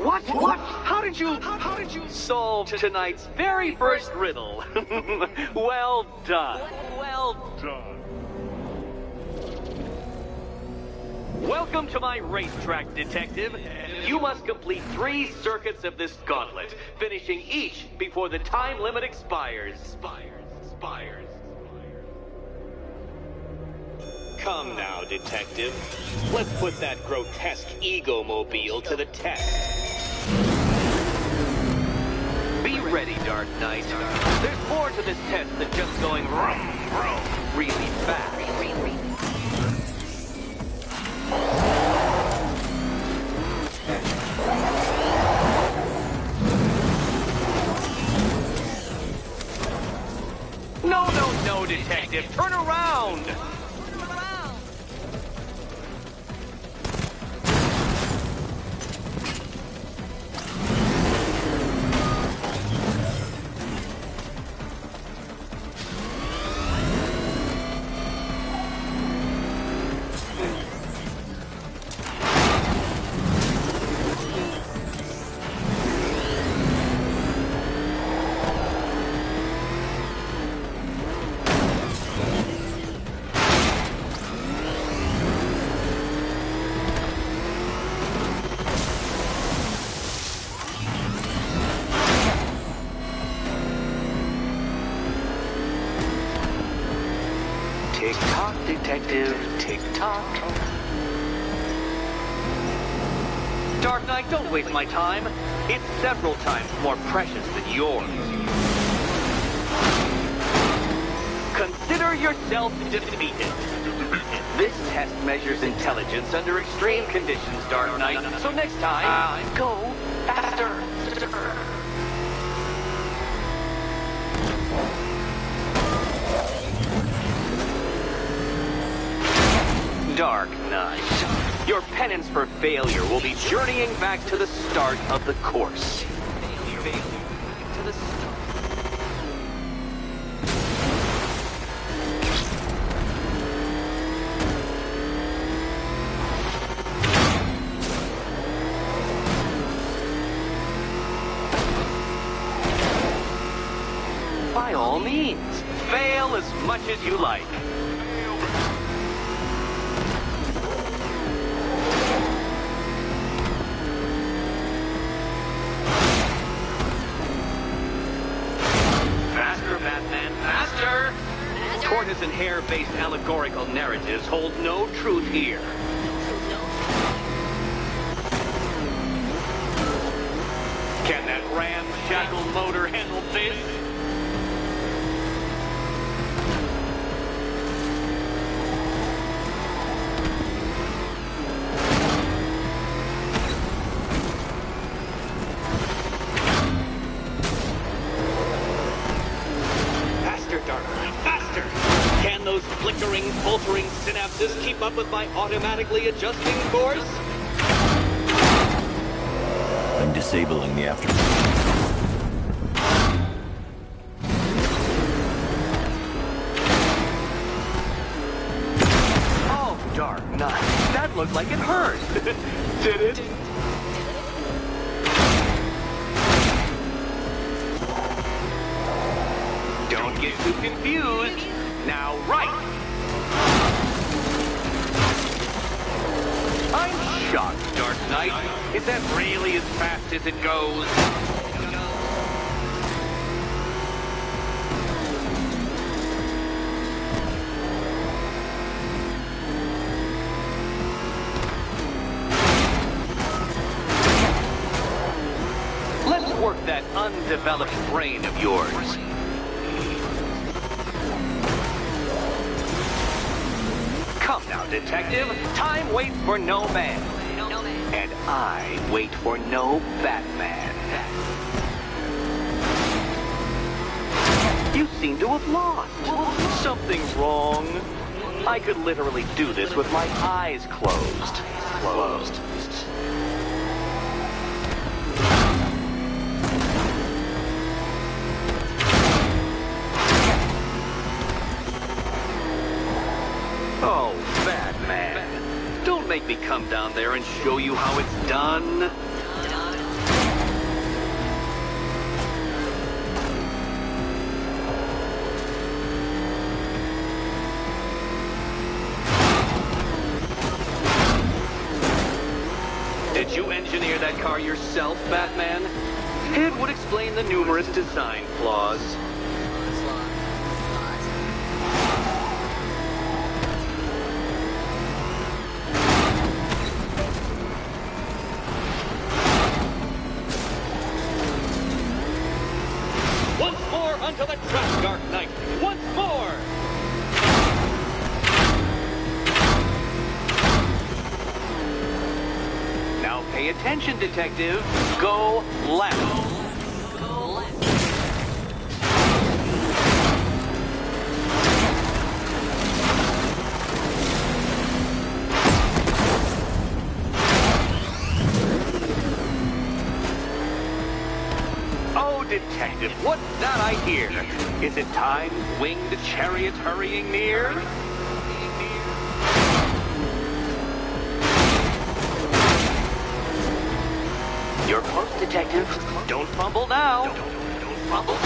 Speaker 6: What? How did you solve tonight's very first riddle? Well done. Welcome to my racetrack, Detective. You must complete 3 circuits of this gauntlet, finishing each before the time limit expires. Come now, Detective. Let's put that grotesque ego-mobile to the test. Be ready, Dark Knight. There's more to this test than just going really fast. No, Detective. Turn around! Tick-tock, Detective, tick-tock. Dark Knight, don't waste my time. It's several times more precious than yours. Consider yourself defeated. This test measures intelligence under extreme conditions, Dark Knight. So next time, go faster. Dark Knight, your penance for failure will be journeying back to the start of the course. By all means, fail as much as you like. Tortoise and hare-based allegorical narratives hold no truth here. Can that ramshackle motor handle this? Flickering, faltering synapses keep up with my automatically adjusting course?
Speaker 2: I'm disabling the afterburner.
Speaker 6: Oh, Dark Knight, that looked like it hurt. Did it? get too confused. Now, right. I'm shocked, Dark Knight. Is that really as fast as it goes? Let's work that undeveloped brain of yours. Come now, detective. Time waits for no man. And I wait for no Batman. You seem to have lost. Something's wrong. I could literally do this with my eyes closed. Oh, Batman. Don't make me come down there and show you how it's done. Did you engineer that car yourself, Batman? It would explain the numerous design flaws. Onto the track, Dark Knight! Once more! Now pay attention, detective. Go left. Oh, detective, what's that I hear? Is it time, winged chariots hurrying near? You're close, detective. Don't fumble now. Don't fumble.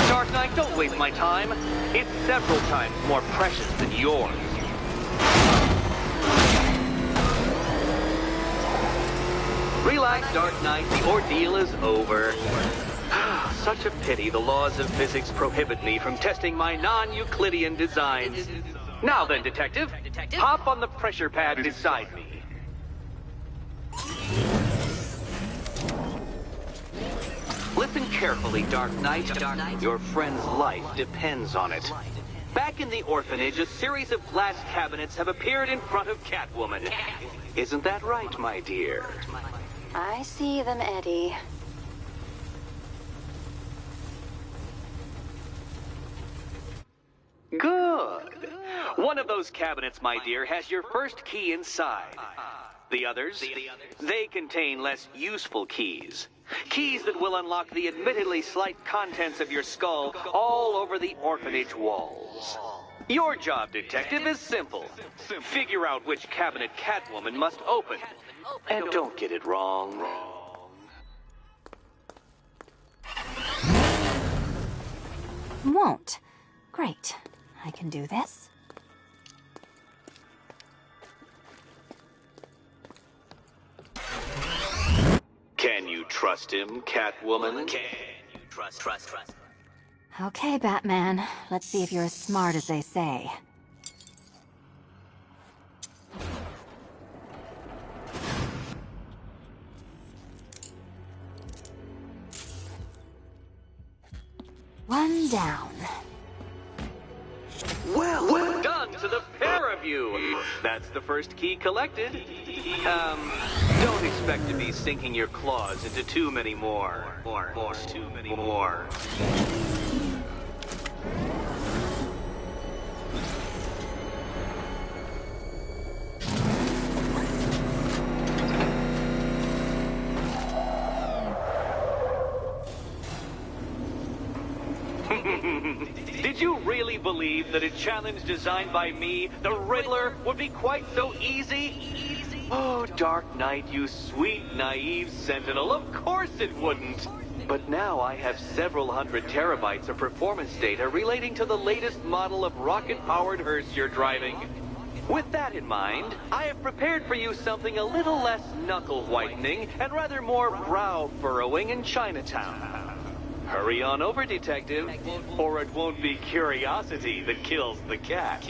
Speaker 6: Dark Knight, don't waste my time. It's several times more precious than yours. Relax, Dark Knight. The ordeal is over. Such a pity the laws of physics prohibit me from testing my non-Euclidean designs. Now then, detective, hop on the pressure pad beside me. Listen carefully, Dark Knight. Your friend's life depends on it. Back in the orphanage, a series of glass cabinets have appeared in front of Catwoman. Isn't that right, my dear?
Speaker 10: I see them, Eddie.
Speaker 6: Good. One of those cabinets, my dear, has your first key inside. The others, they contain less useful keys. Keys that will unlock the admittedly slight contents of your skull all over the orphanage walls. Your job, detective, is simple. Figure out which cabinet Catwoman must open. And don't get it wrong.
Speaker 18: Won't. Great. I can do this.
Speaker 6: Can you trust him, Catwoman?
Speaker 1: Can you trust?
Speaker 18: Okay, Batman. Let's see if you're as smart as they say. One down.
Speaker 6: Well done to the pair of you. That's the first key collected. Don't expect to be sinking your claws into too many more. Too many more. Did you really believe that a challenge designed by me, the Riddler, would be quite so easy? Oh, Dark Knight, you sweet, naive sentinel, of course it wouldn't. But now I have several hundred terabytes of performance data relating to the latest model of rocket-powered hearse you're driving. With that in mind, I have prepared for you something a little less knuckle-whitening and rather more brow-furrowing in Chinatown. Hurry on over, detective, or it won't be curiosity that kills the cat.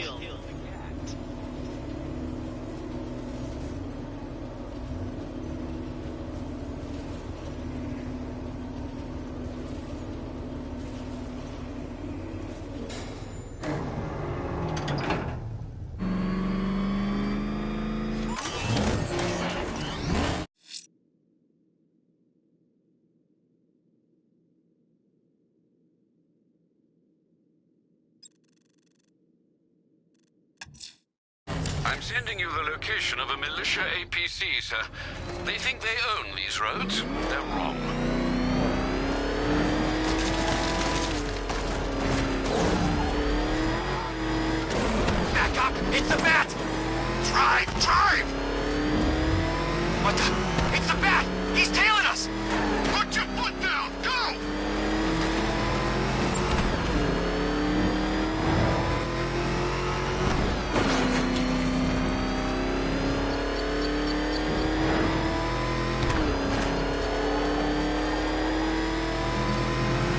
Speaker 5: I'm sending you the location of a militia APC, sir. They think they own these roads. They're wrong.
Speaker 7: Back up! It's the bat! Drive! Drive! What the? It's the bat! He's tailing us!
Speaker 3: Put your foot down! Go!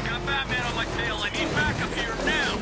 Speaker 15: Got Batman on my tail. I need backup here now.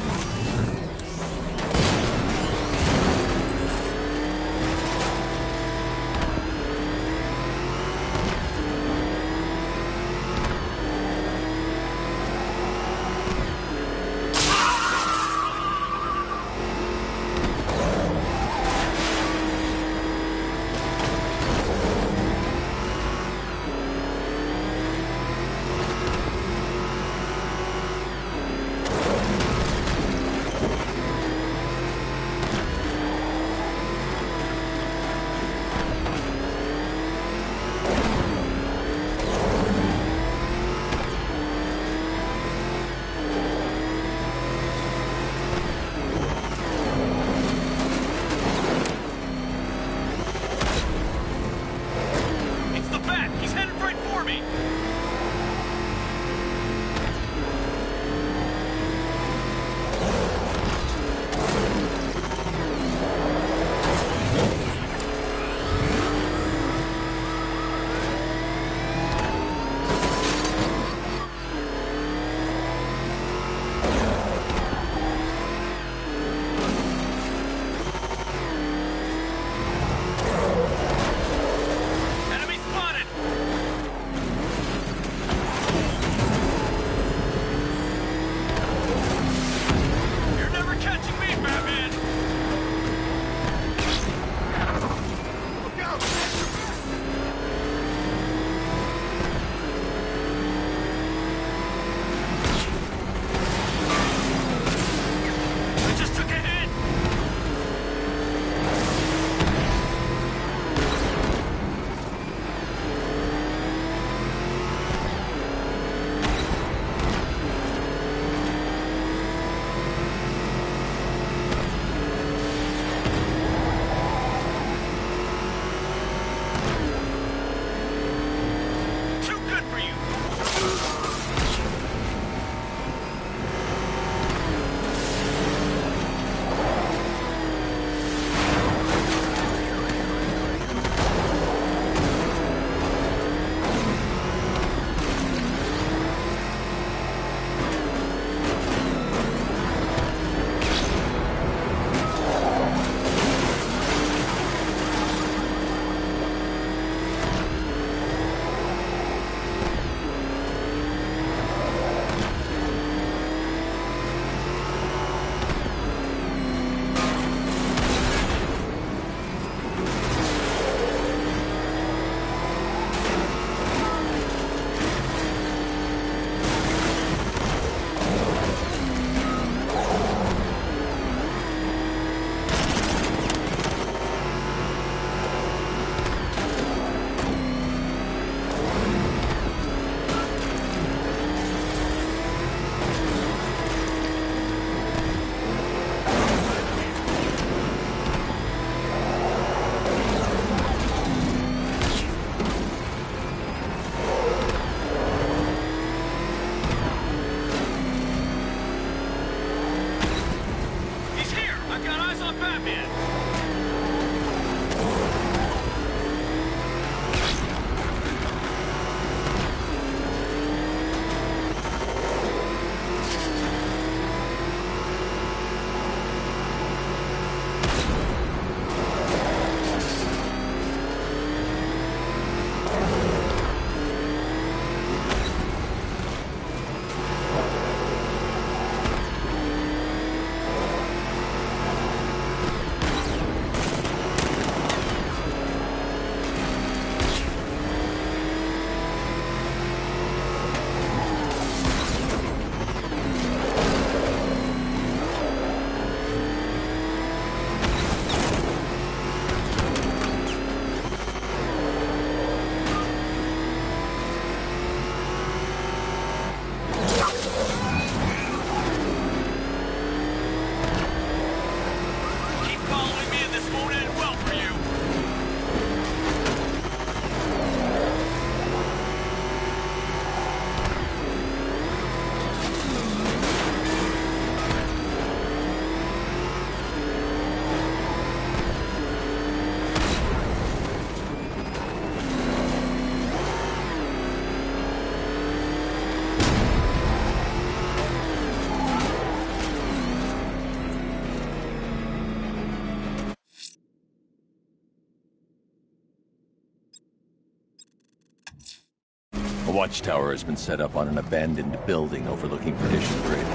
Speaker 2: A watchtower has been set up on an abandoned building overlooking Perdition Bridge.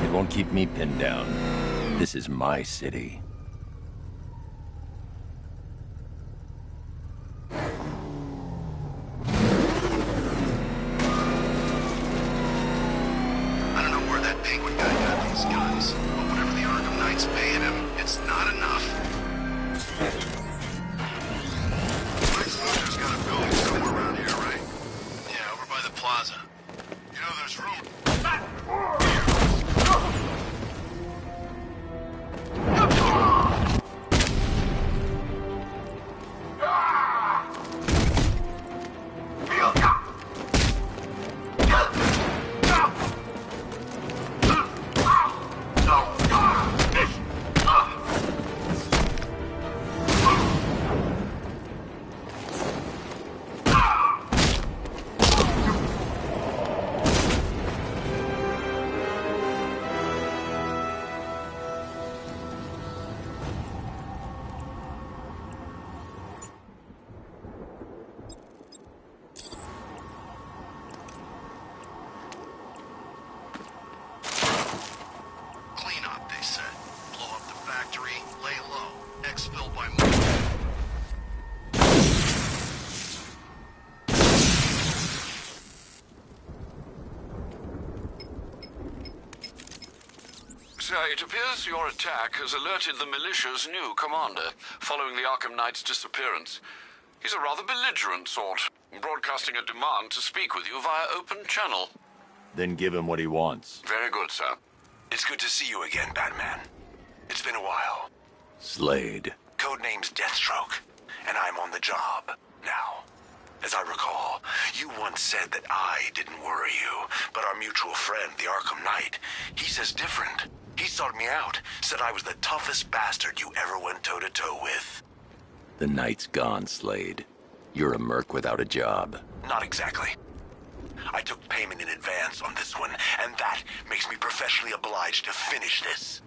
Speaker 2: It won't keep me pinned down. This is my city.
Speaker 4: I don't know where that penguin guy got these guns, but whatever the Arkham Knight's paying him, it's not enough. There's got a building somewhere around here, right? Yeah, over by the plaza. You know, there's room.
Speaker 5: It appears your attack has alerted the militia's new commander, following the Arkham Knight's disappearance. He's a rather belligerent sort, broadcasting a demand to speak with you via open channel.
Speaker 2: Then give him what he wants.
Speaker 5: Very good, sir.
Speaker 4: It's good to see you again, Batman. It's been a while.
Speaker 2: Slade.
Speaker 4: Codename's Deathstroke, and I'm on the job now. As I recall, you once said that I didn't worry you, but our mutual friend, the Arkham Knight, he says different. He sought me out, said I was the toughest bastard you ever went toe-to-toe with.
Speaker 2: The night's gone, Slade. You're a merc without a job.
Speaker 4: Not exactly. I took payment in advance on this one, and that makes me professionally obliged to finish this.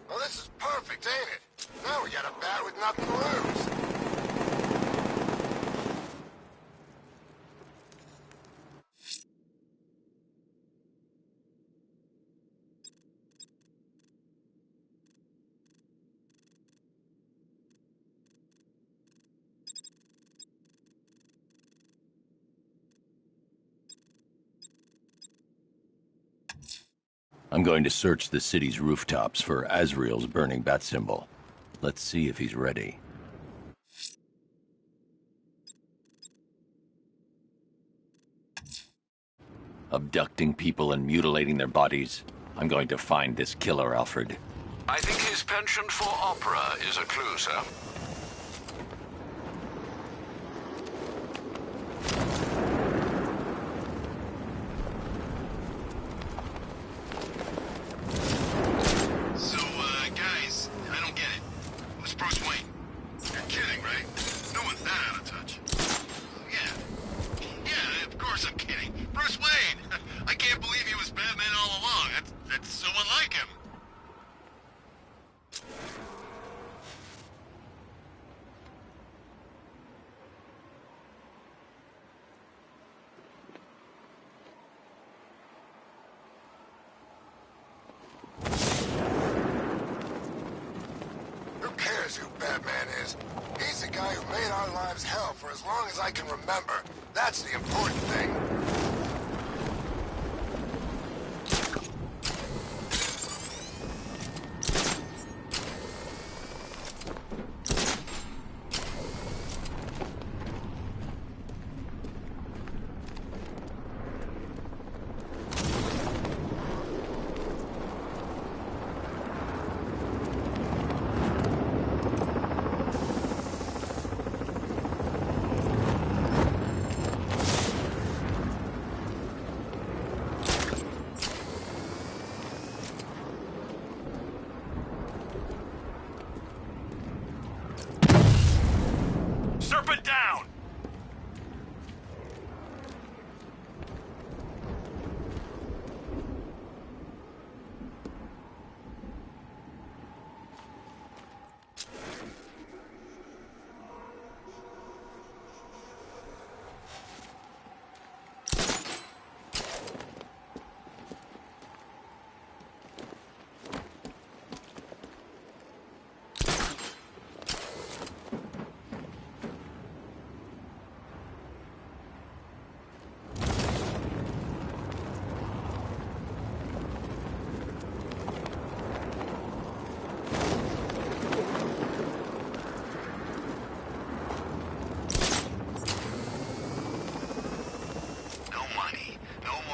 Speaker 3: Well, this is perfect, ain't it? Now we got a bat with nothing to lose.
Speaker 2: I'm going to search the city's rooftops for Azrael's burning bat symbol. Let's see if he's ready. Abducting people and mutilating their bodies. I'm going to find this killer, Alfred.
Speaker 5: I think his penchant for opera is a clue, sir.
Speaker 4: Guys, I don't get it. Who's Bruce Wayne? You're kidding, right? No one's that out of touch. Yeah, of course I'm kidding. Bruce Wayne! I can't believe he was Batman all along. That's so unlike him.
Speaker 3: Who Batman is. He's the guy who made our lives hell for as long as I can remember. That's the important thing.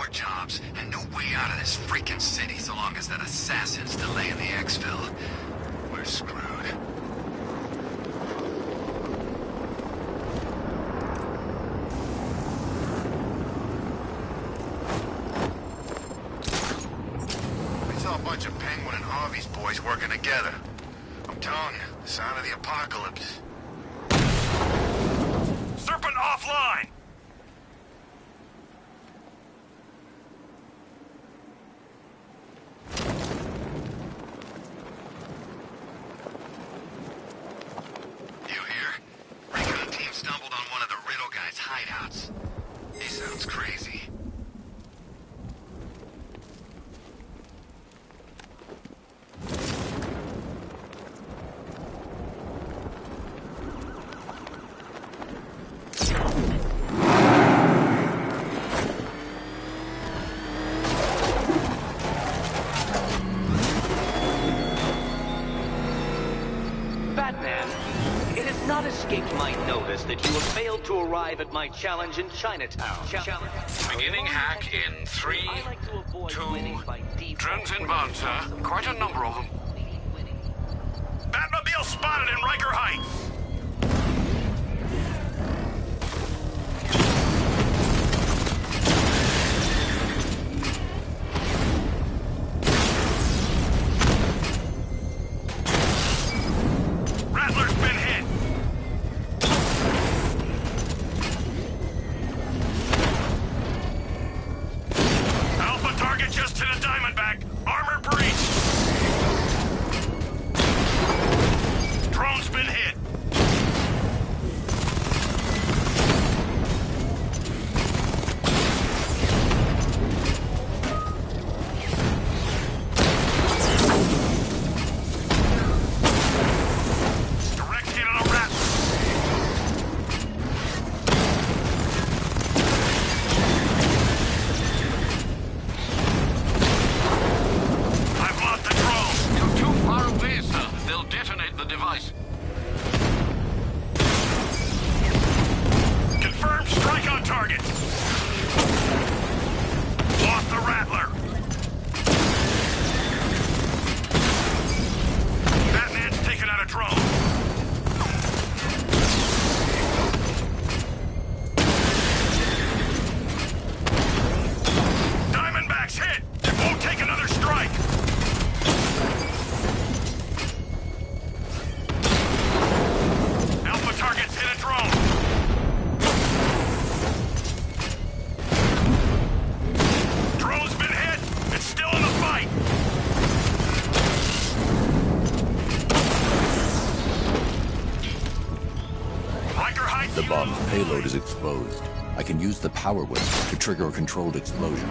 Speaker 4: more jobs and no way out of this freaking city so long as that assassin's delaying the exfil. We're screwed.
Speaker 3: We saw a bunch of Penguin and Harvey's boys working together. I'm telling you, the sign of the apocalypse.
Speaker 15: Serpent offline!
Speaker 4: You hear? Recon team stumbled on one of the Riddle guy's hideouts. He sounds crazy.
Speaker 6: Escaped my notice that you have failed to arrive at my challenge in Chinatown.
Speaker 5: Beginning hack in 3, 2... Drones inbound, sir. Quite a number of them.
Speaker 15: Batmobile spotted in Riker Heights! Rattler's been hit! Target just to the Diamondback. Armor breach. Drone's been hit. Direct hit on a rat.
Speaker 5: Detonate the device.
Speaker 15: Confirmed strike on target. Lost the Rattler. Batman's taken out a drone. Diamondback's hit. It won't take another strike. Target's hit a drone. Drone's been hit. It's still in the fight. Riker Heights.
Speaker 2: The bomb's payload is exposed. I can use the power whip to trigger a controlled explosion.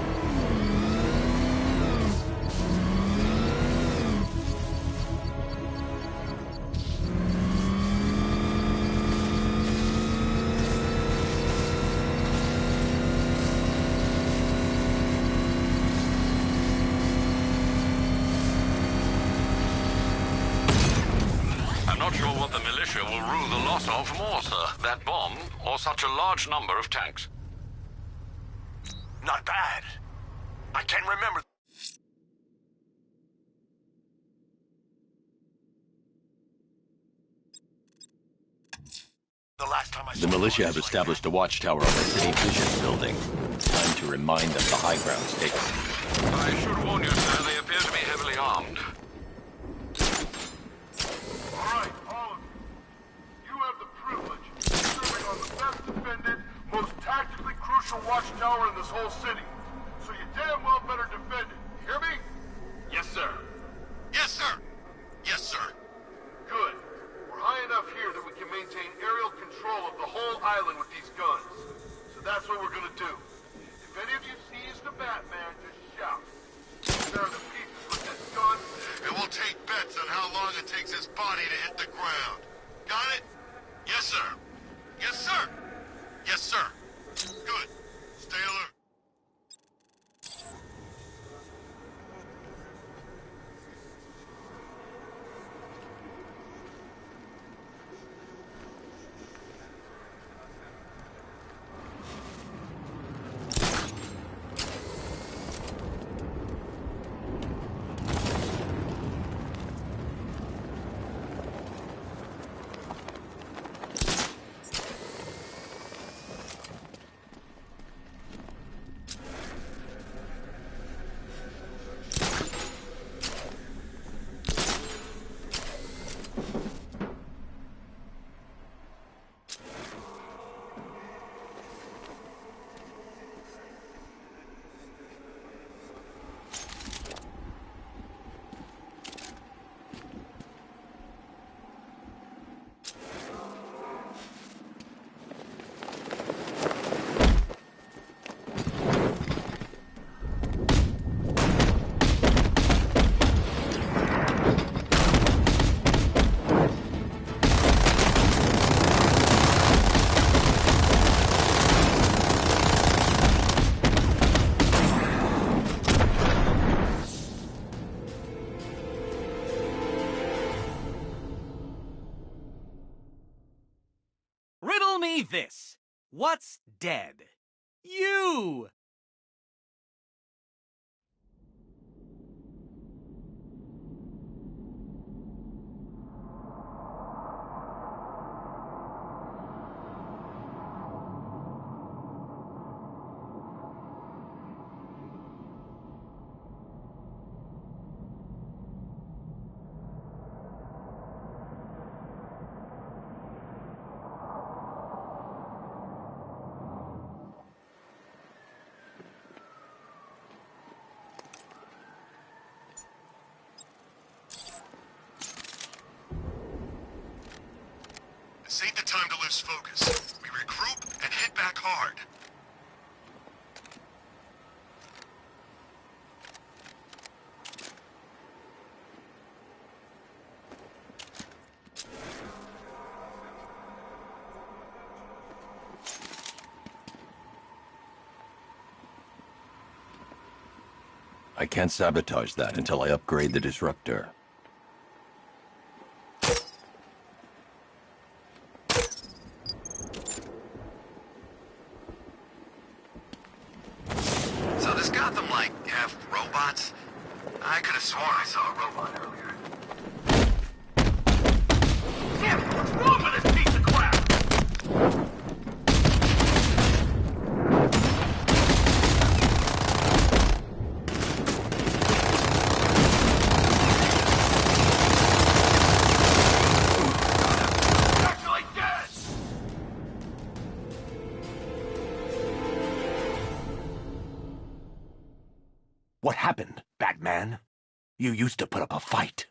Speaker 5: I'm not sure what the militia will rue the loss of more, sir. That bomb, or such a large number of tanks.
Speaker 15: Not bad. I can remember. The last time I saw
Speaker 2: the militia have established a watchtower on the city vision building. Time to remind them the high ground's taken.
Speaker 5: I should warn you, sir, they appear to be heavily armed.
Speaker 19: Alright, all of you. You have the privilege of serving on the best defended, most tactically crucial watchtower in this whole city. So you damn well better defend it. Hear me?
Speaker 15: Yes, sir.
Speaker 3: Yes, sir. Yes, sir.
Speaker 19: Good. We're high enough here that we can maintain aerial control of the whole island with these guns. So that's what we're gonna do. If any of you sees the Batman, just shout. There are the pieces with this gun.
Speaker 3: And we'll take bets on how long it takes his body to hit the ground. Got it? Yes, sir. Yes, sir. Yes, sir. Good. Stay alert.
Speaker 20: this. What's dead? You!
Speaker 4: This ain't the time to lose focus. We regroup and hit back hard.
Speaker 2: I can't sabotage that until I upgrade the disruptor.
Speaker 4: So does Gotham, like, have robots? I could have sworn I saw a robot earlier.
Speaker 15: Damn it, what's wrong with this piece of crap? Actually dead!
Speaker 11: What happened, Batman? You used to put up a fight.